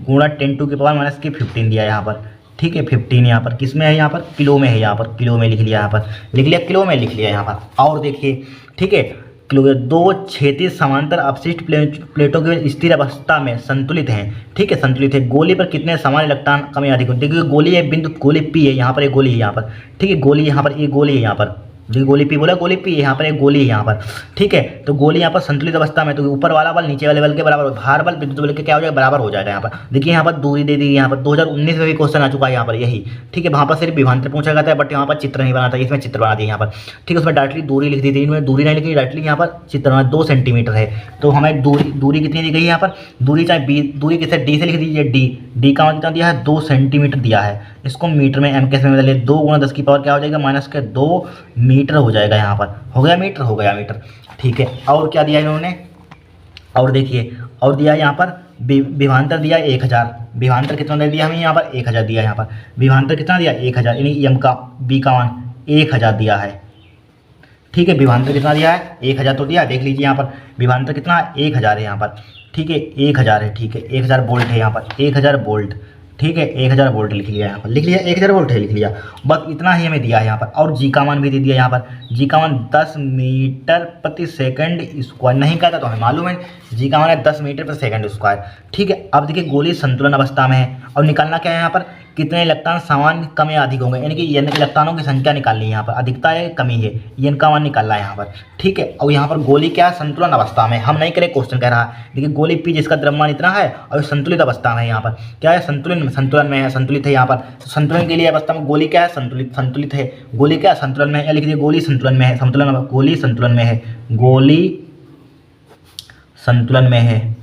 × 10⁻⁻15 दिया है यहाँ पर। ठीक है, 15 यहाँ पर किस में है, यहाँ पर किलो में है, यहाँ पर किलो में लिख लिया, यहाँ पर लिख लिया, किलो में लिख लिया यहाँ पर। और देखिए, ठीक है, किलो, दो क्षैतिज समांतर अपशिष्ट प्लेटों के स्थिर अवस्था में संतुलित हैं। ठीक है, संतुलित है। गोली पर कितने समान इलेक्ट्रॉन कम या अधिक होते हैं। देखिए गोली है, बिंदु गोली पी है यहाँ पर, एक गोली है यहाँ पर। ठीक है, गोली यहाँ पर, एक गोली है यहाँ पर, जो गोली पी बोला, गोली पी है यहाँ पर, एक गोली है यहाँ पर। ठीक है, तो गोली यहाँ पर संतुलित अवस्था में, तो ऊपर वाला बल नीचे वाले बल के बराबर, भार बल विद्युत बल के क्या हो जाएगा, बराबर हो जाएगा यहाँ पर। देखिए यहाँ पर दूरी दे दी, यहाँ पर 2019 में भी क्वेश्चन आ चुका है यहाँ पर यही। ठीक है, वहाँ पर सिर्फ विभवांतर पूछा जाता है, बट यहाँ पर चित्र नहीं बनाता, इसमें चित्र बना दिया यहाँ पर। ठीक है, उसमें डायरेक्टली दूरी लिख दी थी, इनमें दूरी नहीं लिखी, डायरेक्टली यहाँ पर चित्र बना, 2 सेंटीमीटर है। तो हमें दूरी कितनी दी गई है यहाँ पर, दूरी चाहे दूरी किसे डी से लिख दीजिए, डी का मान कितना दिया है, 2 सेंटीमीटर दिया है। इसको मीटर में एम के में बदलिए, 2 × 10 की पावर क्या हो जाएगा, -2 मीटर हो जाएगा यहाँ पर। हो गया मीटर, हो गया मीटर। ठीक है, और क्या दिया इन्होंने, और देखिए, और दिया यहाँ पर विभवांतर दिया 1000। विभवांतर कितना दे दिया हमें यहाँ पर, 1000 दिया यहाँ पर। विभवांतर कितना दिया, 1000, यानी एम का बी का मान 1000 दिया है। ठीक है, विभवांतर कितना दिया है, 1000 तो दिया, देख लीजिए यहाँ पर विभवांतर कितना 1000 है यहाँ पर। ठीक है, 1000 है। ठीक है, 1000 वोल्ट है यहाँ पर, 1000 वोल्ट। ठीक है, 1000 वोल्ट लिख लिया यहाँ पर, लिख लिया 1000 वोल्ट है, लिख लिया। बस इतना ही हमें दिया है यहाँ पर। और जी का मान भी दे दिया यहाँ पर, जी का मान 10 मीटर प्रति सेकंड स्क्वायर, नहीं कहता तो हमें मालूम है, जी का मान है 10 मीटर प्रति सेकंड स्क्वायर। ठीक है, अब देखिए गोली संतुलन अवस्था में है, और निकालना क्या है यहाँ पर, कितने इलेक्ट्रॉन समान कम या अधिक होंगे, यानी कि एन इलेक्ट्रॉनों की संख्या निकालनी है यहाँ पर, अधिकता है कमी है, एन का मान निकालना है यहाँ पर। ठीक है, और यहाँ पर गोली क्या है, संतुलन अवस्था में। हम नहीं करें, क्वेश्चन कह रहा है, देखिए गोली पी जिसका द्रव्यमान इतना है और संतुलित अवस्था में है यहाँ पर, क्या है, संतुलन में है, संतुलित है यहाँ पर। संतुलन के लिए अवस्था में गोली क्या है, संतुलित है। गोली क्या संतुलन में है, लिख दीजिए गोली संतुलन में है, गोली संतुलन में है, गोली संतुलन में है,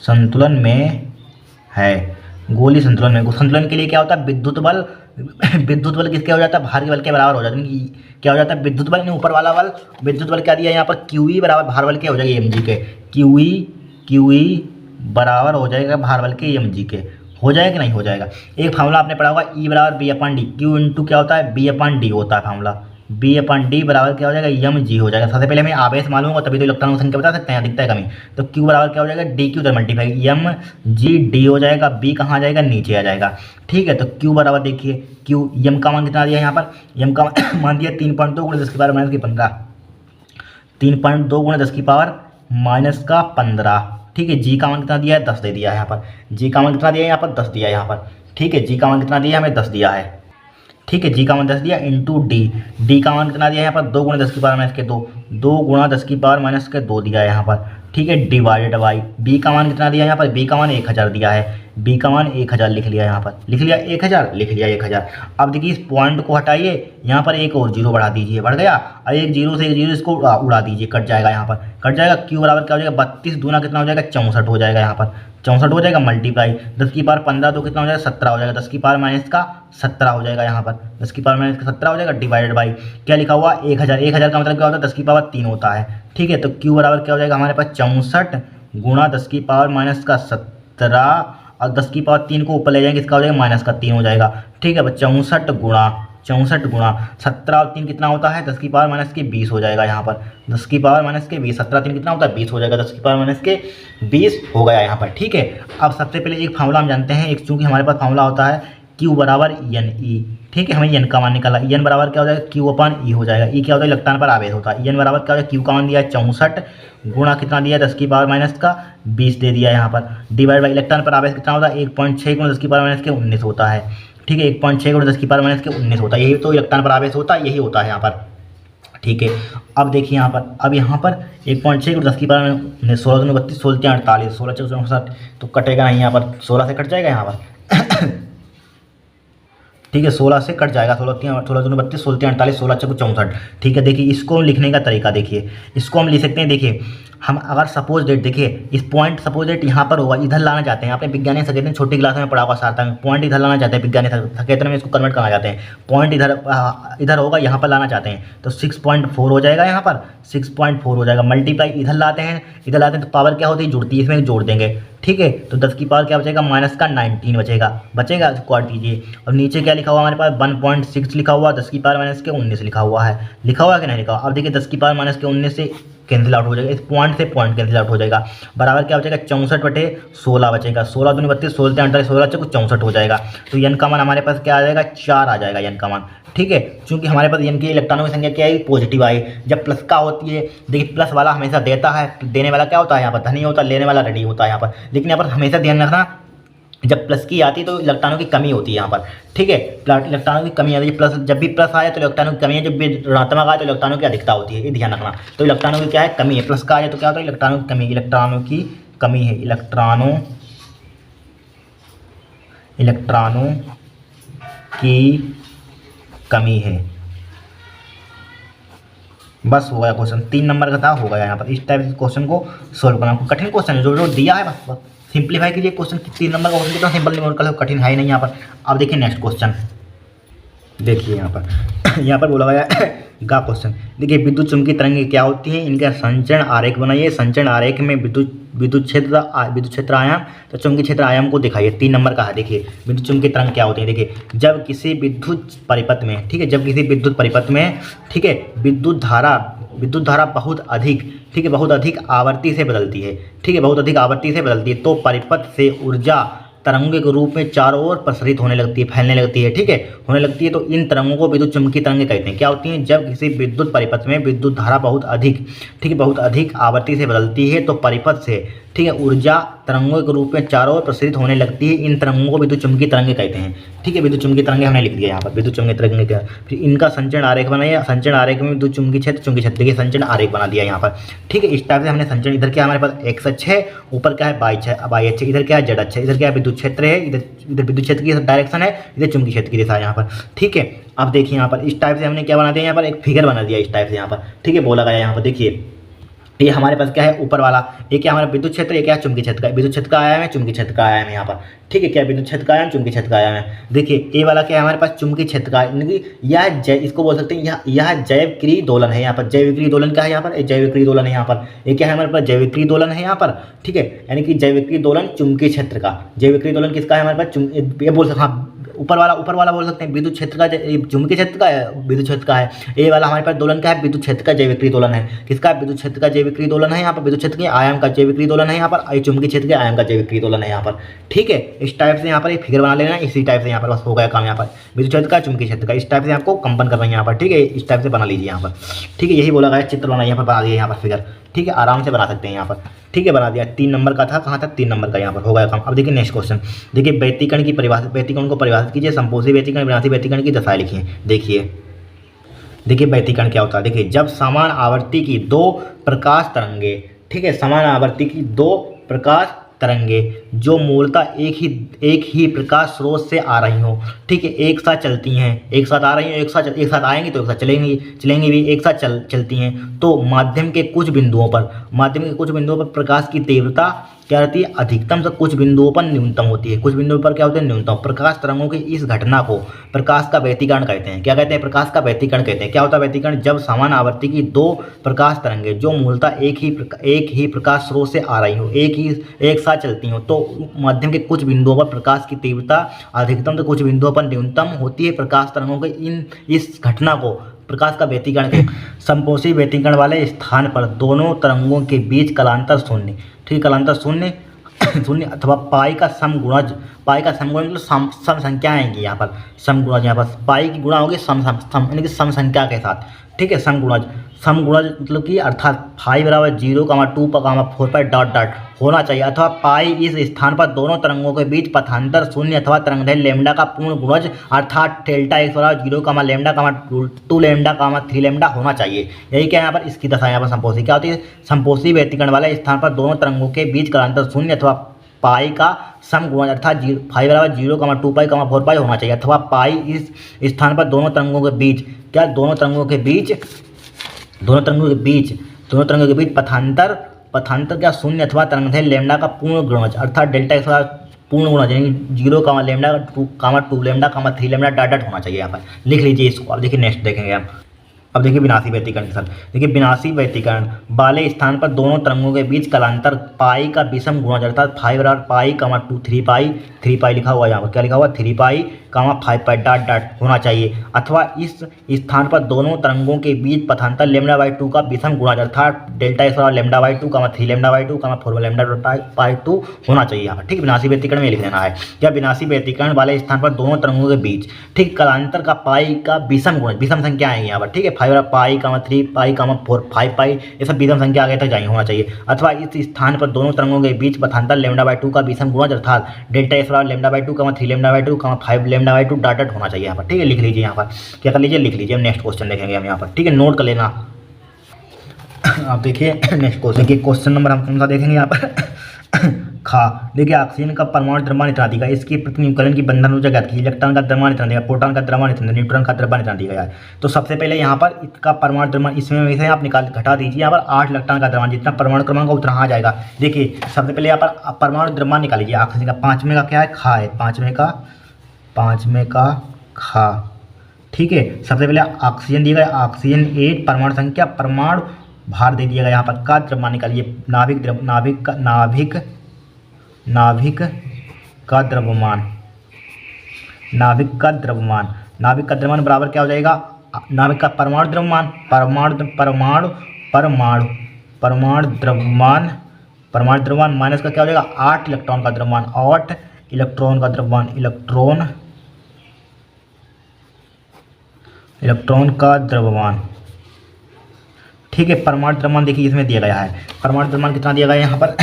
संतुलन में है, गोलीय संतुलन में। संतुलन के लिए क्या होता है, विद्युत बल विद्युत बल किसके हो जाता है, भार के बल के बराबर हो जाता है। क्या हो जाता है, विद्युत बल ऊपर वाला बल, विद्युत बल क्या दिया यहाँ पर, QE बराबर भार बल के हो जाएगा mg के, QE बराबर हो जाएगा भार बल के mg के। हो जाएगा कि नहीं हो जाएगा। एक फार्मूला आपने पढ़ा होगा, E बराबर B/D, Q इंटू क्या होता है, B/D होता है फार्मूला। B/D बराबर क्या हो जाएगा, mg हो जाएगा। सबसे पहले हमें आवेश मालूम होगा तभी तो इलेक्ट्रॉन की संख्या बता सकते हैं, अधिकता है कमी। तो Q बराबर क्या हो जाएगा, DQ से मल्टीप्लाई mg, D हो जाएगा, B कहाँ आ जाएगा, नीचे आ जाएगा। ठीक है, तो Q बराबर देखिए, Q m का मान कितना दिया यहाँ पर, m का मान दिया 3.2 × 10⁻⁻15, 3.2 × 10⁻⁻15। ठीक है, जी का मान कितना दिया है, 10 दे दिया है यहाँ पर। जी का मान कितना दिया है यहाँ पर, 10 दिया है यहाँ पर। ठीक है, जी का मान कितना दिया है, हमें 10 दिया है। ठीक है, जी का मान 10 दिया इंटू डी, डी का मान कितना दिया है यहाँ पर, 2 × 10⁻⁻2, 2 × 10⁻⁻2 दिया है यहाँ पर। ठीक है, डिवाइडेड बाई बी का मान कितना दिया है यहाँ पर, बी का मान 1000 दिया है, बी का मान 1000 लिख लिया यहाँ पर, लिख लिया 1000, लिख लिया 1000। अब देखिए इस पॉइंट को हटाइए, यहाँ पर एक और जीरो बढ़ा दीजिए, बढ़ गया। और एक जीरो से एक जीरो इसको उड़ा दीजिए, कट जाएगा यहाँ पर, कट जाएगा। क्यू बराबर क्या हो जाएगा, 32 दूना कितना हो जाएगा, 64 हो जाएगा यहाँ पर, 64 हो जाएगा। मल्टीप्लाई 10⁻15 तो कितना हो जाएगा, 17 हो जाएगा, 10⁻⁻17 हो जाएगा यहाँ पर, 10⁻⁻17 हो जाएगा। डिवाइडेड बाई क्या लिखा हुआ, 1000, 1000 का मतलब क्या होता है, 10⁻3 होता है। ठीक है, तो क्यू बराबर क्या हो जाएगा हमारे पास, 64 गुणा 10⁻⁻17, और 10⁻3 को ऊपर ले जाएंगे, इसका हो जाएगा -3 हो जाएगा। ठीक है, 64 गुणा 17 और 3 कितना होता है, 10⁻⁻20 हो जाएगा यहाँ पर, 10⁻⁻20, 17 3 कितना होता है, 20 हो जाएगा, 10⁻⁻20 हो गया यहाँ पर। ठीक है, अब सबसे पहले एक फार्मूला हम जानते हैं, एक चूँकि हमारे पास फार्मूला होता है Q बराबर NE। ठीक है, हमें N का मान निकाला, N बराबर क्या हो जाएगा, Q/E हो जाएगा। E क्या होता है, इलेक्ट्रॉन पर आवेश होता है। N बराबर क्या हो जाएगा, Q का मान दिया है 64 गुणा कितना दिया है, 10⁻⁻20 दे दिया है यहाँ पर, डिवाइड बाई इलेक्ट्रॉन पर आवेश कितना होता है, 1.6 × 10⁻⁻19 होता है। ठीक है, 1.6 × 10⁻�19 होता है, यही तो इलेक्ट्रॉन पर आवेश होता है, यही होता है यहाँ पर। ठीक है, अब देखिए यहाँ पर, अब यहाँ पर 1.6 × 10⁻⁻16, 16 × 32, 16 × 48, 16 × 64 तो कटेगा नहीं यहाँ पर, 16 से कट जाएगा यहाँ पर। ठीक है, 16 से कट जाएगा, 16 × 32, 16 × 48, 16 × 64। ठीक है, देखिए इसको लिखने का तरीका देखिए, इसको हम लिख सकते हैं। देखिए हम अगर सपोज डेट, देखिए इस पॉइंट सपोज डेट यहाँ पर होगा, इधर लाना चाहते हैं, आपने विज्ञान सकेतन छोटी क्लास में पढ़ा होगा सार्थक में, पॉइंट इधर लाना चाहते हैं, विज्ञान सकेतन में इसको कन्वर्ट करना चाहते हैं, पॉइंट इधर होगा, यहाँ पर लाना चाहते हैं, तो 6.4 हो जाएगा यहाँ पर, 6.4 हो जाएगा। मल्टीप्लाई इधर लाते हैं तो पावर क्या होती है, जुड़ती है, इसमें जोड़ देंगे। ठीक है, तो 10 की पावर क्या बचेगा, -19 बचेगा, काट दीजिए। और नीचे क्या लिखा हुआ हमारे पास, 1.6 लिखा हुआ, 10⁻⁻19 लिखा हुआ है, लिखा हुआ कि नहीं लिखा हुआ। अब देखिए 10⁻⁻19 से कैंसिल आउट हो जाएगा, इस पॉइंट से पॉइंट कैंसिल आउट हो जाएगा, बराबर क्या बचेगा, 64/16 बचेगा, 16 दूनी 32, 16 48, 16 से कुछ 64 हो जाएगा। तो n का मान हमारे पास क्या आ जाएगा, 4 आ जाएगा n का मान। ठीक है, क्योंकि हमारे पास n की इलेक्ट्रॉनों की संख्या क्या है, पॉजिटिव आई। जब प्लस का होती है, देखिए प्लस वाला हमेशा देता है, देने वाला क्या होता है यहाँ पर, धनी होता है, लेने वाला रेडी होता है यहाँ पर। लेकिन यहाँ पर हमेशा ध्यान रखना, जब प्लस की आती है तो इलेक्ट्रॉनों की कमी होती है यहाँ पर। ठीक है, इलेक्ट्रॉनों की कमी आती है, प्लस जब भी प्लस आए तो इलेक्ट्रॉनों की कमी है, जब भी ऋणात्मक आए तो इलेक्ट्रॉनों की अधिकता होती है, ये ध्यान रखना। तो इलेक्ट्रॉनों की क्या है, कमी है, प्लस का आए तो क्या होता है, इलेक्ट्रॉनों की कमी, इलेक्ट्रॉनों की कमी है, इलेक्ट्रॉनों की कमी है। बस हो गया क्वेश्चन, 3 नंबर का था, हो गया यहाँ पर। इस टाइप के क्वेश्चन को सोल्व करना, कठिन क्वेश्चन है जो दिया है, बस सिंप्लीफाई कीजिए क्वेश्चन। 3 नंबर का क्वेश्चन कितना सिंपल न्यूमेरिकल है, कठिन है ही नहीं यहाँ पर। अब देखिए नेक्स्ट क्वेश्चन, देखिए यहाँ पर यहाँ पर बोला गया गा क्वेश्चन। देखिए विद्युत चुम्बकीय तरंगें क्या होती हैं, इनका संचरण आरेख बनाइए। संचरण आरेख में विद्युत क्षेत्र आयाम तो चुंबकीय क्षेत्र आयाम को दिखाइए। 3 नंबर का है। देखिए विद्युत चुम्बकीय तरंग क्या होती है, देखिए जब किसी विद्युत परिपथ में, ठीक है, जब किसी विद्युत परिपथ में, ठीक है, विद्युत धारा बहुत अधिक, ठीक है, बहुत अधिक आवर्ती से बदलती है, ठीक है, बहुत अधिक आवर्ती से बदलती है, तो परिपथ से ऊर्जा तरंगों के रूप में चारों ओर प्रसारित होने लगती है, फैलने लगती है, ठीक है, होने लगती है। तो इन तरंगों को विद्युत चुम्बकीय तरंगें कहते हैं। क्या होती हैं, जब किसी विद्युत परिपथ में विद्युत धारा बहुत अधिक, ठीक है, बहुत अधिक आवर्ती से बदलती है, तो परिपथ से, ठीक है, ऊर्जा तरंगों के रूप में चारों ओर प्रसारित होने लगती है। इन तरंगों को विद्युत चुम्बकीय तरंगें कहते हैं, ठीक है। विद्युत चुम्बकीय तरंगें हमने लिख दिया यहाँ पर, विद्युत चुम्बकीय तरंगें क्या। फिर इनका संचरण आरेख बनाइए। संचरण आरेख में विद्युत चुम्बकीय क्षेत्र के संचरण आरेख बना दिया यहाँ पर, ठीक है। इस टाइप से हमने संचरण, इधर क्या हमारे पास एक्स अक्ष है, ऊपर क्या है वाई अक्ष, इधर क्या है जेड अक्ष, इधर क्या है विद्युत क्षेत्र है, इधर विद्युत क्षेत्र की डायरेक्शन है, इधर चुम्बकीय क्षेत्र की दिशा है यहाँ पर, ठीक है। अब देखिए यहाँ पर इस टाइप से हमने क्या बना दिया, यहाँ पर एक फिगर बना दिया इस टाइप से यहाँ पर, ठीक है, बोला गया यहाँ पर। देखिए ये हमारे पास क्या है ऊपर वाला, ये क्या हमारा विद्युत क्षेत्र, ये क्या चुंबकीय क्षेत्र का, विद्युत क्षेत्र का आयाम है, चुंबकीय क्षेत्र का आयाम है यहाँ पर। ठीक है, क्या विद्युत क्षेत्र का आयाम, चुंबकीय क्षेत्र का आयाम है। देखिए ये वाला क्या है हमारे पास चुंबकीय क्षेत्र का, यानी कि यह इसको बोल सकते हैं यह जैविक्रिय दोलन है यहाँ पर। जैविक्रिय दोलन क्या है यहाँ पर, जैविक्रिय दोलन है यहाँ पर। ये क्या है हमारे पास जैविक्रिय दोलन है यहाँ पर। ठीक है, यानी कि जैविक्रिय दोलन चुंबकीय क्षेत्र का, जैविक्रिय दोलन किसका है हमारे पास, ये बोल सकते, हाँ ऊपर वाला बोल सकते हैं विद्युत क्षेत्र का, चुंबकीय क्षेत्र का है, विद्युत क्षेत्र का है। ये वाला हमारे पास दोलन क्या है, विद्युत क्षेत्र का जैविक्रिय दोलन है। किसका, विद्युत क्षेत्र का जैविक्रिय दोलन है यहाँ पर, विद्युत क्षेत्र के आयाम का जैविक्रिय दोलन है यहाँ पर, चुंबकीय क्षेत्र के आयाम का जैविक्रिय दोलन है यहाँ पर। ठीक है, इस टाइप से यहाँ पर एक फिगर बना लेना, इसी टाइप से यहाँ पर बस हो गया काम यहाँ पर, विद्युत क्षेत्र का चुंबकीय क्षेत्र का, इस टाइप से आपको कंपन करना है यहाँ पर। ठीक है, इस टाइप से बना लीजिए यहाँ पर। ठीक है, यही बोला गया, चित्र बना यहाँ पर, बना दिया यहाँ पर फिगर। ठीक है, आराम से बना सकते हैं यहाँ पर। ठीक है, बना दिया। 3 नंबर का था, कहाँ तक, 3 नंबर का यहाँ पर हो गया काम। अब देखिए नेक्स्ट क्वेश्चन, देखिए व्यतिकरण की परिभाषा, व्यतिकरण को परिभाषित कीजिए, संपोषी व्यतिकरण, विनाशी व्यतिकरण की दशाएं लिखिए। देखिए व्यतिकरण क्या होता है, देखिए जब समान आवर्ती की 2 प्रकाश तरंगे, ठीक है, समान आवर्ती की 2 प्रकाश तरंगे जो मूलतः एक ही प्रकाश स्रोत से आ रही हो, ठीक है, एक साथ चलती हैं, एक साथ आ रही हैं, एक साथ आएंगी तो एक साथ चलेंगी भी, एक साथ चलती हैं, तो माध्यम के कुछ बिंदुओं पर प्रकाश की तीव्रता क्या रहती है, अधिकतम से कुछ बिंदुओं पर न्यूनतम होती है। कुछ बिंदुओं पर क्या होते हैं, न्यूनतम। प्रकाश तरंगों की इस घटना को प्रकाश का व्यतिकरण कहते हैं। क्या कहते हैं, प्रकाश का व्यतिकरण कहते हैं। क्या होता है व्यतिकरण, जब समान आवृत्ति की 2 प्रकाश तरंगे जो मूलतः एक ही प्रकाश स्रोत से आ रही हो, एक साथ चलती हो, तो माध्यम के कुछ बिंदुओं पर प्रकाश की तीव्रता अधिकतम से कुछ बिंदुओं पर न्यूनतम होती है। प्रकाश तरंगों के इस घटना को प्रकाश का व्यतिकरण के संपोषी व्यतिकरण वाले स्थान पर दोनों तरंगों के बीच कलांतर शून्य, ठीक, कलांतर शून्य अथवा पाई का समगुणज मतलब सम संख्या आएंगी यहाँ पर, समगुणज, यहाँ पर पाई की गुणा होगी सम यानी कि सम संख्या के साथ। ठीक है, समगुणज मतलब कि अर्थात फाई बराबर 0, 2, 4 पर डॉट होना चाहिए, अथवा पाई इस स्थान पर दोनों तरंगों के बीच पथांतर शून्य अथवा तरंगदैर्घ्य लैम्ब्डा का पूर्ण गुणज अर्थात डेल्टा x बराबर 0, लैम्ब्डा, 2 लैम्ब्डा, 3 लैम्ब्डा होना चाहिए। यही क्या है यहाँ पर, इसकी दशा यहाँ पर संपोषी क्या होती है, संपोषी व्यतिकरण वाले स्थान पर दोनों तरंगों के बीच कलांतर शून्य अथवा पाई का समगुणज अर्थात फाई बराबर 0, 2 पाई, 4 पाई होना चाहिए, अथवा पाई इस स्थान पर दोनों तरंगों के बीच क्या, दोनों तरंगों के बीच पथांतर क्या शून्य अथवा तरंगदैर्घ्य लैम्ब्डा का पूर्ण गुणज अर्थात डेल्टा x पूर्ण गुणज यानी 0, लैम्ब्डा, 2 लैम्ब्डा, 3 लैम्ब्डा डॉट होना चाहिए। यहाँ पर लिख लीजिए इसको। अब देखिए नेक्स्ट देखेंगे हम। अब देखिए विनाशी व्यतिकरण के साथ, देखिए विनाशी व्यतिकरण वाले स्थान पर दोनों तरंगों के बीच कलांतर पाई का विषम गुणज अर्थात फाई बराबर पाई, 2, 3 पाई लिखा हुआ है यहाँ पर, क्या लिखा हुआ है, 3 पाई, 5 पाई डॉट होना चाहिए, अथवा इस स्थान पर दोनों तरंगों के बीच पथांतर λ/2 का विषम गुणज अर्थात डेल्टा x बराबर λ/2, 3 λ/2, 4 λ/2 होना चाहिए यहाँ पर। ठीक, विनाशी व्यतिकरण में लिख देना है। क्या, विनाशी व्यतिकरण वाले स्थान पर दोनों तरंगों के बीच, ठीक, कलांतर का पाई का विषम गुणज, विषम संख्या आएंगी यहाँ पर। ठीक है, पाई, 3 पाई, 4, 5 पाई, ये सब विषम संख्या आगे तक जाएंगे होना चाहिए, अथवा इस स्थान पर दोनों तरंगों के बीच पथांतर λ/2 का विषम गुणज अर्थात डेल्टा x बराबर λ/2, 3 λ/2, 5 λ/2 डॉट होना चाहिए यहाँ पर। ठीक है, लिख लीजिए यहाँ पर, क्या कर लीजिए, लिख लीजिए। हम नेक्स्ट क्वेश्चन देखेंगे हम यहाँ पर। ठीक है, नोट कर लेना। आप देखिए नेक्स्ट क्वेश्चन के क्वेश्चन नंबर हम कौन सा देखेंगे यहाँ पर खा, देखिए ऑक्सीजन का परमाणु द्रव्यमान इतना दिया, इसकी प्रतिनिधिकरण की बंधन ऊर्जा ज्ञात की, इलेक्ट्रॉन का द्रव्यमान इतना दिया, प्रोटॉन का द्रव्यमान इतना, न्यूट्रॉन का द्रव्यमान इतना दिया है। तो सबसे पहले यहाँ पर इसका परमाणु द्रव्यमान इसमें से आप घटा दीजिए, यहाँ पर 8 इलेक्ट्रॉन का द्रव्यमान, जितना परमाणु क्रमांक उतना आ जाएगा। देखिए सबसे पहले यहाँ पर परमाणु द्रव्यमान निकालिए ऑक्सीजन का, 5वें का क्या है, खा है, 5वें का खा। ठीक है, सबसे पहले ऑक्सीजन दिया गया, ऑक्सीजन 8, परमाणु संख्या, परमाणु भार दे दिया गया, यहाँ पर का द्रव्यमान निकालिए, नाभिक का द्रव्यमान बराबर क्या हो जाएगा, नाभिक का परमाणु द्रव्यमान, परमाणु द्रव्यमान माइनस का क्या हो जाएगा, 8 इलेक्ट्रॉन का द्रव्यमान, 8 इलेक्ट्रॉन का द्रव्यमान। ठीक है, परमाणु द्रव्यमान देखिए इसमें दिया गया है, परमाणु द्रव्यमान कितना दिया गया है यहाँ पर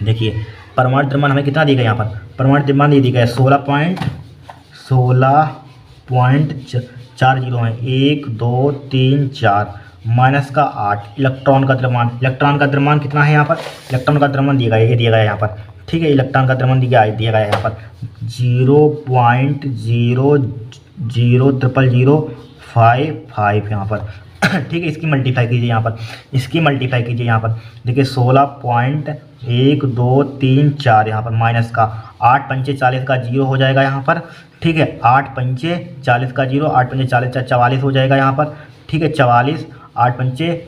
देखिए परमाणु द्रव्यमान हमें कितना दिया गया यहाँ पर, परमाणु द्रव्यमान ये दिया गया 16.40 है, 1, 2, 3, 4 माइनस का 8 इलेक्ट्रॉन का द्रव्यमान कितना है यहाँ पर, इलेक्ट्रॉन का द्रव्यमान दिया गया, ये दिया गया है यहाँ पर। ठीक है, इलेक्ट्रॉन का द्रव्यमान दिया गया है यहाँ पर 0.0000055 यहाँ पर। ठीक है, इसकी मल्टीप्लाई कीजिए यहाँ पर, इसकी मल्टीप्लाई कीजिए यहाँ पर, देखिए 16.1234 यहाँ पर माइनस का 8 पंचे 40 का 0 हो जाएगा यहाँ पर। ठीक है, 8 पंचे 40 का 0, 8 पंचे 40 44 हो जाएगा यहाँ पर। ठीक है, 44, 8 पंचे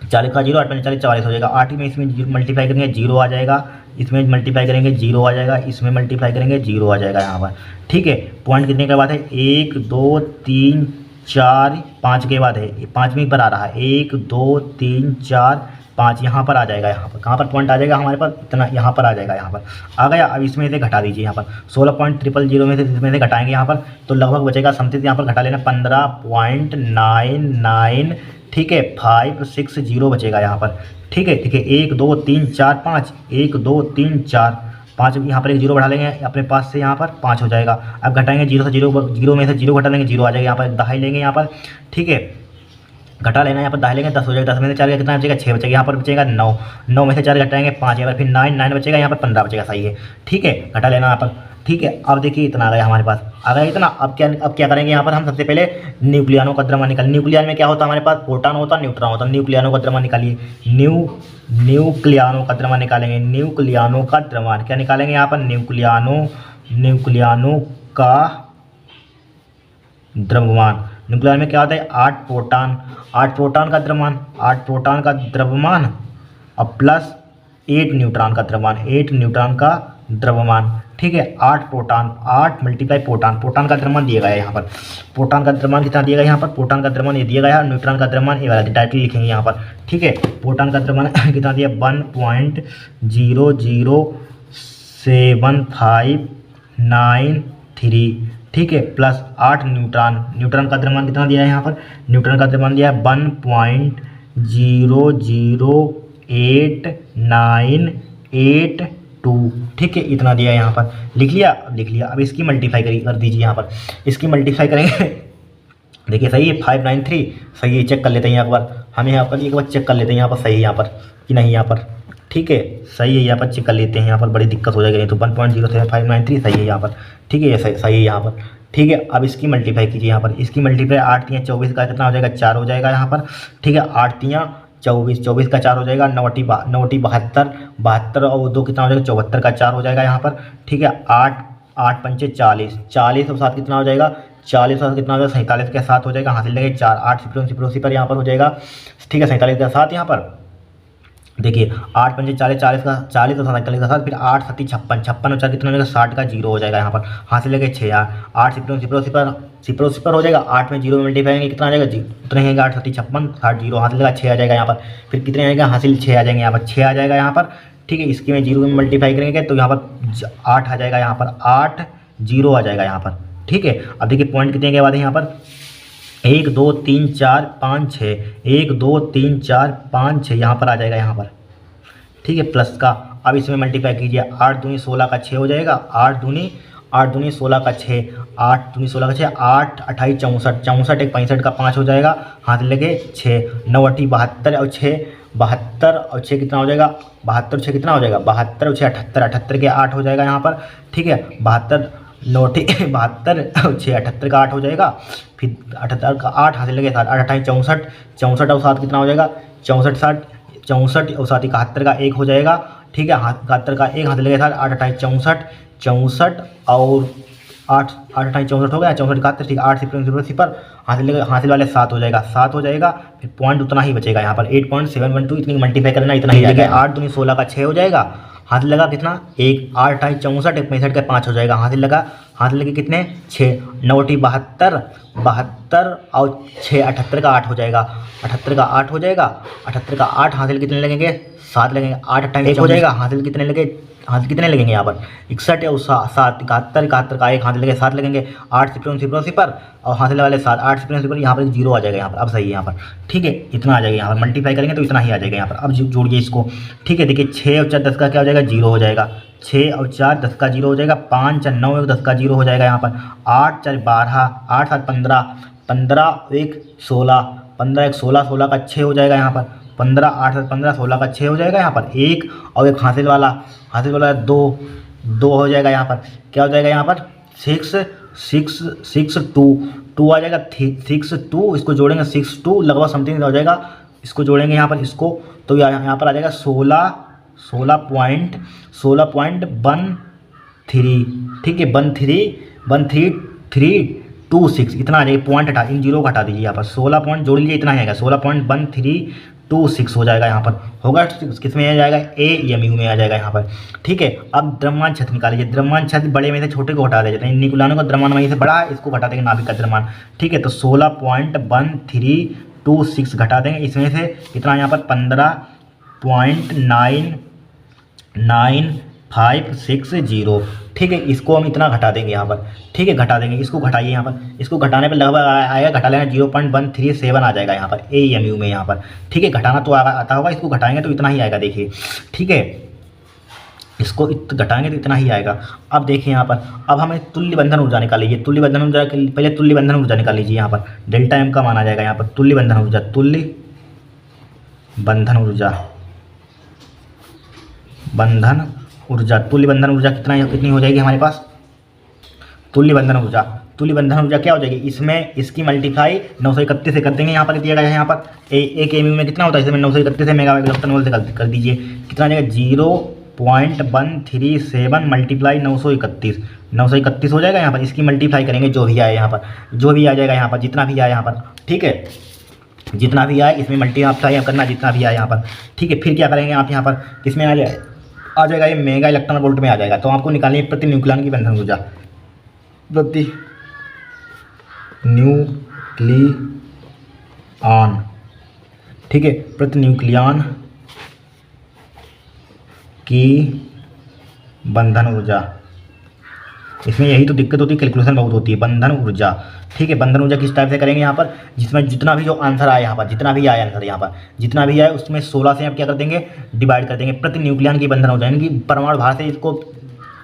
40 का 0, 8 पंचे 40 44 हो जाएगा। 8 में इसमें मल्टीप्लाई करेंगे 0 आ जाएगा, इसमें मल्टीप्लाई करेंगे 0 आ जाएगा, इसमें मल्टीप्लाई करेंगे 0 आ जाएगा यहाँ पर। ठीक है, पॉइंट कितने के बाद है, 1 2 3 4 5 के बाद है, 5वीं पर आ रहा है, 1 2 3 4 5 यहाँ पर आ जाएगा। यहाँ पर कहाँ पर पॉइंट आ जाएगा हमारे पास, इतना यहाँ पर आ जाएगा, यहाँ पर आ गया। अब इसमें से घटा दीजिए यहाँ पर 16.000 में से इसमें से घटाएंगे यहाँ पर, तो लगभग बचेगा समथिंग, यहाँ पर घटा लेना 15.99, ठीक है 560 बचेगा यहाँ पर। ठीक है, ठीक है, 1 2 3 4 5, 1 2 3 4 5, यहाँ पर एक 0 बढ़ा लेंगे अपने पास से, यहाँ पर 5 हो जाएगा। अब घटाएंगे 0 से 0 में से 0 घटा लेंगे 0 आ जाएगा, यहाँ पर दहाई लेंगे यहाँ पर। ठीक है, घटा लेना, यहाँ पर दहाई लेंगे 10 हो जाएगा, 10 में से 4 कितना बचेगा 6 बचेगा, यहाँ पर बचेगा 9, 9 में से 4 घटाएंगे 5, यहाँ पर फिर 9 बचेगा, यहाँ पर 15 बचेगा, सही है। ठीक है, घटा लेना यहाँ पर। ठीक है, अब देखिए इतना आ गया हमारे पास, आ गया इतना। अब क्या करेंगे यहाँ पर हम सबसे पहले न्यूक्लियानों का द्रव्यमान निकाल। न्यूक्लियन में क्या होता है हमारे पास, प्रोटॉन होता है न्यूट्रॉन होता है। न्यूक्लियानों का द्रव्यमान निकालिए, न्यूक्लियानों का द्रव्यमान निकालेंगे। न्यूक्लियानों का द्रव्यमान क्या निकालेंगे यहाँ पर, न्यूक्लियानों का द्रव्यमान। न्यूक्लियन में क्या होता है, 8 प्रोटॉन का द्रव्यमान, 8 प्रोटॉन का द्रव्यमान और प्लस 8 न्यूट्रॉन का द्रव्यमान, 8 न्यूट्रॉन का द्रव्यमान। ठीक है, 8 प्रोटॉन, 8 मल्टीप्लाई प्रोटॉन का द्रव्यमान दिया गया है यहाँ पर। प्रोटॉन का द्रव्यमान कितना दिया गया यहाँ पर, प्रोटॉन का द्रव्यमान ये दिया गया है, न्यूट्रॉन का द्रव्यमान ये वाला डायरेक्टली लिखेंगे यहाँ पर। ठीक है, प्रोटॉन का द्रव्यमान कितना दिया, 1.00759 ठीक है, प्लस 8 न्यूट्रॉन का द्रव्यमान कितना दिया है यहाँ पर, न्यूट्रॉन का द्रव्यमान दिया है 1.00892। ठीक है, इतना दिया है यहाँ पर, लिख लिया। अब इसकी मल्टीप्लाई कर दीजिए यहाँ पर, इसकी मल्टीप्लाई करेंगे देखिए सही है 593, सही है, चेक कर लेते हैं यहाँ पर, हम यहाँ पर एक बार चेक कर लेते हैं यहाँ पर सही है यहाँ पर कि नहीं यहाँ पर। ठीक है, सही है, यहाँ पर चेक कर लेते हैं, यहाँ पर बड़ी दिक्कत हो जाएगी नहीं तो 1.07593 सही है यहाँ पर। ठीक है, ये सही है यहाँ पर। ठीक है, अब इसकी मल्टीप्लाई कीजिए यहाँ पर, इसकी मल्टीप्लाई 8 3 24 का कितना हो जाएगा, 4 हो जाएगा यहाँ पर। ठीक है, 8 3 24, 24 का 4 हो जाएगा, 9 72 और 2 कितना हो जाएगा, 74 का 4 हो जाएगा यहाँ पर। ठीक है, 8 पंचे 40, 40 और 7 कितना हो जाएगा, 40 और कितना हो जाएगा, 47 के 7 हो जाएगा, हासिल लेंगे 4, 8 सिपरोसी पर यहाँ पर हो जाएगा। ठीक है, 47 के 7 यहाँ पर देखिए 8 पंचे 40, 40 का 40 और 47 का 7, फिर 8 7 56, 56 और 4 कितना हो जाएगा, 60 का 0 हो जाएगा यहाँ पर, हासिल लेंगे 6, 8 सिपरोसी पर हो जाएगा, 8 में 0 में मल्टीप्लाई करेंगे कितना आ जाएगा, उतने हैं 8 7 56, 60 0 हासिल लेगा 6 आ जाएगा यहाँ पर। फिर कितने आएगा, हासिल 6 आ जाएंगे यहाँ पर, 6 आ जाएगा यहाँ पर। ठीक है, इसकी में 0 में मल्टीप्लाई करेंगे तो यहाँ पर 8 आ जाएगा यहाँ पर, 8 0 आ जाएगा यहाँ पर। ठीक है, अब देखिए पॉइंट कितने के बाद है यहाँ पर, 1 2 3 4 5 6, 1 2 3 4 5 6 यहाँ पर आ जाएगा यहाँ पर। ठीक है, प्लस का अब इसमें मल्टीप्लाई कीजिए, 8 दूनी 16 का 6 हो जाएगा, 8 दूनी 16 का 6, 8 दूनी 16 का 6, 8 28 64, 64 एक 65 का 5 हो जाएगा, हाथ लगे 6, 9 8 72 और 6 72 और 6 कितना हो जाएगा, 72 6 कितना हो जाएगा, 72 और 6 78, 78 के 8 हो जाएगा यहाँ पर। ठीक है, 72 9 72 और 6 78 का 8 हो जाएगा, फिर 78 का 8 हाथ लगे 7, 8 28 64, 64 और 7 कितना हो जाएगा, 64 और 7 71 का 1 हो जाएगा। ठीक है, 71 का 1 हाथ लगे 7, 8 28 64 और 8 28 64 हो गया, 64 71, ठीक है, 8 सिपर हासिल वाले 7 हो जाएगा, 7 हो जाएगा, फिर पॉइंट उतना ही बचेगा यहाँ पर 8.712, इतनी मल्टीप्लाई करना इतना ही जाएगा। 8 दूनी 16 का 6 हो जाएगा, हाथ लगा कितना 1, 8 28 64 एक 65 का 5 हो जाएगा, हाथ लगे कितने 6, 9 72 और 6 78 का 8 हो जाएगा, 78 का 8 हो जाएगा, 78 का 8 हासिल कितने लगेंगे 7 लगेंगे, 8 28 हो जाएगा, हासिल कितने लगेंगे यहाँ पर 61 और 7 71 का 1 हासिल लगे 7 लगेंगे, 8 सिपर और हासिल वाले 7, 8 सिपर यहाँ पर 0 आ जाएगा यहाँ पर। अब सही है यहाँ पर। ठीक है, इतना आ जाएगा यहाँ पर, मल्टीप्लाई करेंगे तो इतना ही आ जाएगा यहाँ पर। अब जोड़िए इसको। ठीक है, देखिए 6 और 4 10 का क्या हो जाएगा, 0 हो जाएगा, 6 और 4 10 का 0 हो जाएगा, 5 4 9 1 10 का 0 हो जाएगा यहाँ पर, 8 4 12, 8 7 15, 15 1 16, 15 1 16, 16 का 6 हो जाएगा यहाँ पर, 15 8 7 15 16 का 6 हो जाएगा यहाँ पर, 1 और 1 हासिल वाला 2 हो जाएगा यहाँ पर, क्या हो जाएगा यहाँ पर 6 6 आ जाएगा 6 2, इसको जोड़ेंगे 6 2 लगभग समथिंग हो जाएगा, इसको जोड़ेंगे यहाँ पर इसको, तो यहाँ पर आ जाएगा 16.13, ठीक है 13.326 इतना आ जाएगा। पॉइंट हटा, इन जीरो को हटा दीजिए यहाँ पर, 16 पॉइंट जोड़ लीजिए, इतना ही आएगा 16.1326 हो जाएगा यहाँ पर। होगा किस में आ जाएगा, AMU में आ जाएगा यहाँ पर, ठीक है। अब द्रव्यमान क्षेत्र निकाल लीजिए, द्रव्यमान क्षेत्र बड़े में से छोटे को हटा देते हैं, निकुलानों का द्रव्यमान वहीं से बड़ा है, इसको घटा देंगे नाभिक का द्रव्यमान, ठीक है। तो 16.1326 घटा देंगे, इसमें से कितना यहाँ पर 15.9560, ठीक है। इसको हम इतना घटा देंगे यहाँ पर, ठीक है, घटा देंगे, इसको घटाइए यहाँ पर, इसको घटाने पर लगभग आएगा, घटा लेना 0.137 आ जाएगा यहाँ पर AMU में यहाँ पर, ठीक है। घटाना तो आता होगा, इसको घटाएंगे तो इतना ही आएगा, देखिए, ठीक है, इसको घटाएंगे तो इतना ही आएगा। अब देखिए यहाँ पर, अब हमें तुल्य बंधन ऊर्जा निकाल लीजिए, तुल्य बंधन ऊर्जा के लिए पहले तुल्य बंधन ऊर्जा निकाल लीजिए यहाँ पर, डेल्टा M का माना जाएगा यहाँ पर, तुल्य बंधन ऊर्जा, तुल्य बंधन ऊर्जा कितनी हो जाएगी हमारे पास, तुल्य बंधन ऊर्जा क्या हो जाएगी, इसमें इसकी मल्टीप्लाई 931 से कर देंगे, यहाँ पर दिया गया है, यहाँ पर एक AMU में कितना होता है, इसमें 931 से मेगा इलेक्ट्रॉन वोल्ट से कर दीजिए, कितना आ जाएगा 0.137 मल्टीप्लाई 931 हो जाएगा यहाँ पर। इसकी मल्टीप्लाई करेंगे जो भी आए यहाँ पर, जो भी आ जाएगा यहाँ पर, जितना भी आए यहाँ पर, ठीक है, जितना भी आए इसमें मल्टीप्लाई करना, जितना भी आए यहाँ पर, ठीक है। फिर क्या करेंगे आप यहाँ पर, किसमें आ जाएगा ये मेगा इलेक्ट्रॉन वोल्ट में आ जाएगा। तो आपको निकालनी है प्रति न्यूक्लियन की बंधन ऊर्जा, प्रति न्यूक्लियन, ठीक है, प्रति न्यूक्लियन की बंधन ऊर्जा। इसमें यही तो दिक्कत होती है, कैलकुलेशन बहुत होती है। बंधन ऊर्जा, ठीक है, बंधन ऊर्जा किस टाइप से करेंगे यहाँ पर, जिसमें जितना भी जो आंसर आए यहाँ पर, जितना भी आए आंसर यहाँ पर, जितना भी आए उसमें 16 से आप क्या कर देंगे, डिवाइड कर देंगे। प्रति न्यूक्लियन की बंधन ऊर्जा यानी कि परमाणु भार से इसको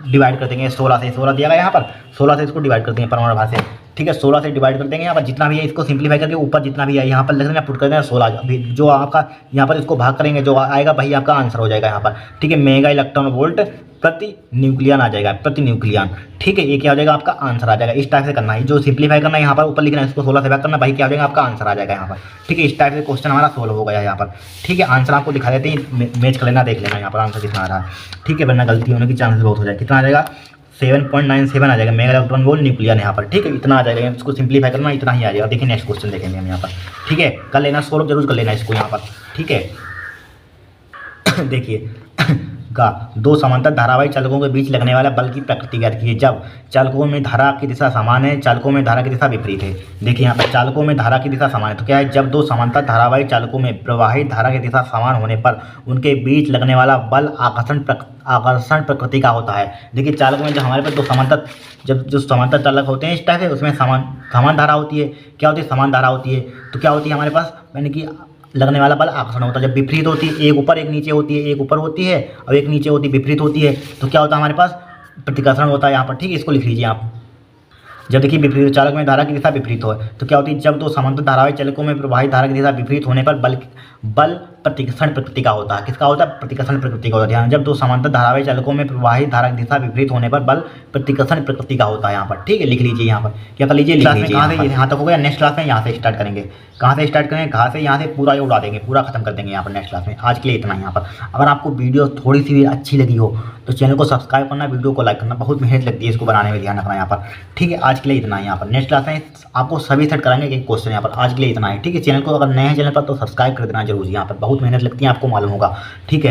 डिवाइड कर देंगे, 16 दिया गया यहाँ पर, 16 से इसको डिवाइड कर देंगे परमाणु भार से, ठीक है, 16 से डिवाइड कर देंगे। यहाँ पर जितना भी है इसको सिंप्लीफाई करके ऊपर जितना भी है यहाँ पर लिख देना, पुट कर देना 16, जो आपका यहाँ पर इसको भाग करेंगे जो आएगा वही आपका आंसर हो जाएगा यहाँ पर, ठीक है। मेगा इलेक्ट्रॉन वोल्ट प्रति न्यूक्लियन आ जाएगा, प्रति न्यूक्लियन, ठीक है, ये क्या हो जाएगा आपका आंसर आ जाएगा। इस टाइप से करना है, जो सिंप्लीफाई करना है यहाँ पर ऊपर लिखना है, इसको 16 से भाग करना, भाई क्या हो जाएगा आपका आंसर आ जाएगा यहाँ पर, ठीक है। इस टाइप से क्वेश्चन हमारा सोल्व हो गया यहाँ पर, ठीक है। आंसर आपको दिखा देते हैं, मैच कर लेना, देख लेना यहाँ पर आंसर कितना आ रहा है, ठीक है, वरना गलती होने की चांसेस बहुत हो जाए। कितना आ जाएगा 7.97 आ जाएगा मेगा इलेक्ट्रॉन वोल्ट न्यूक्लियन यहाँ पर, ठीक है, इतना आ जाएगा। इसको सिंप्लीफाई करना, इतना ही आ जाएगा। देखिए नेक्स्ट क्वेश्चन देखेंगे हम यहाँ पर, ठीक है, कर लेना, सोल्व जरूर कर लेना इसको यहाँ पर, ठीक है। देखिए दो समांतर धारावाही चालकों के बीच लगने वाला बल की प्रकृति ज्ञात कीजिए। जब चालकों में धारा की दिशा समान है, चालकों में धारा की दिशा विपरीत है। देखिए यहाँ पर चालकों में धारा की दिशा समान है, तो क्या है, जब दो समांतर धारावाही चालकों में प्रवाहित धारा की दिशा समान होने पर उनके बीच लगने वाला बल आकर्षण प्रकृति का होता है। देखिए चालक में जो हमारे पास जो समांतर चालक होते हैं इस टाइप से, उसमें समान धारा होती है। क्या होती है, समान धारा होती है। तो क्या होती है हमारे पास, यानी कि लगने वाला बल आकर्षण होता है। जब विपरीत होती है, एक ऊपर एक नीचे होती है, एक ऊपर होती है और एक नीचे होती है, विपरीत होती है, तो क्या होता है हमारे पास, प्रतिकर्षण होता है यहाँ पर, ठीक है। इसको लिख लीजिए आप। जब देखिए विपरीत चालक में धारा की दिशा विपरीत हो, तो क्या होती है, जब दो समांतर धारावाही चालकों में प्रवाहित धारा की दिशा विपरीत होने पर बल प्रतिकर्षण प्रकृति का होता है। किसका होता है, प्रतिकर्षण प्रकृति का होता है। ध्यान, जब दो समांतर धारावाही चालकों में प्रवाहित धारा की दिशा विपरीत होने पर बल प्रतिकर्षण प्रकृति का होता है यहाँ पर, ठीक है। लिख लीजिए यहाँ पर, क्या कर लीजिए, लिख लीजिए। यहाँ तक हो गया। नेक्स्ट क्लास में यहाँ से स्टार्ट करेंगे। कहाँ से स्टार्ट करेंगे, कहाँ से, यहाँ से पूरा ये उड़ा देंगे, पूरा खत्म कर देंगे यहाँ पर नेक्स्ट क्लास में। आज के लिए इतना ही यहाँ पर। अगर आपको वीडियो थोड़ी सी भी अच्छी लगी हो तो चैनल को सब्सक्राइब करना, वीडियो को लाइक करना, बहुत मेहनत लगती है इसको बनाने में, ध्यान रखना यहाँ पर, ठीक है। आज के लिए इतना ही यहाँ पर। नेक्स्ट क्लास में आपको सभी सेट कराएंगे एक क्वेश्चन यहाँ पर। आज के लिए इतना है, ठीक है। चैनल को अगर नए हैं चैनल पर तो सब्सक्राइब कर देना जरूर, यहाँ पर बहुत मेहनत लगती है, आपको मालूम होगा, ठीक है।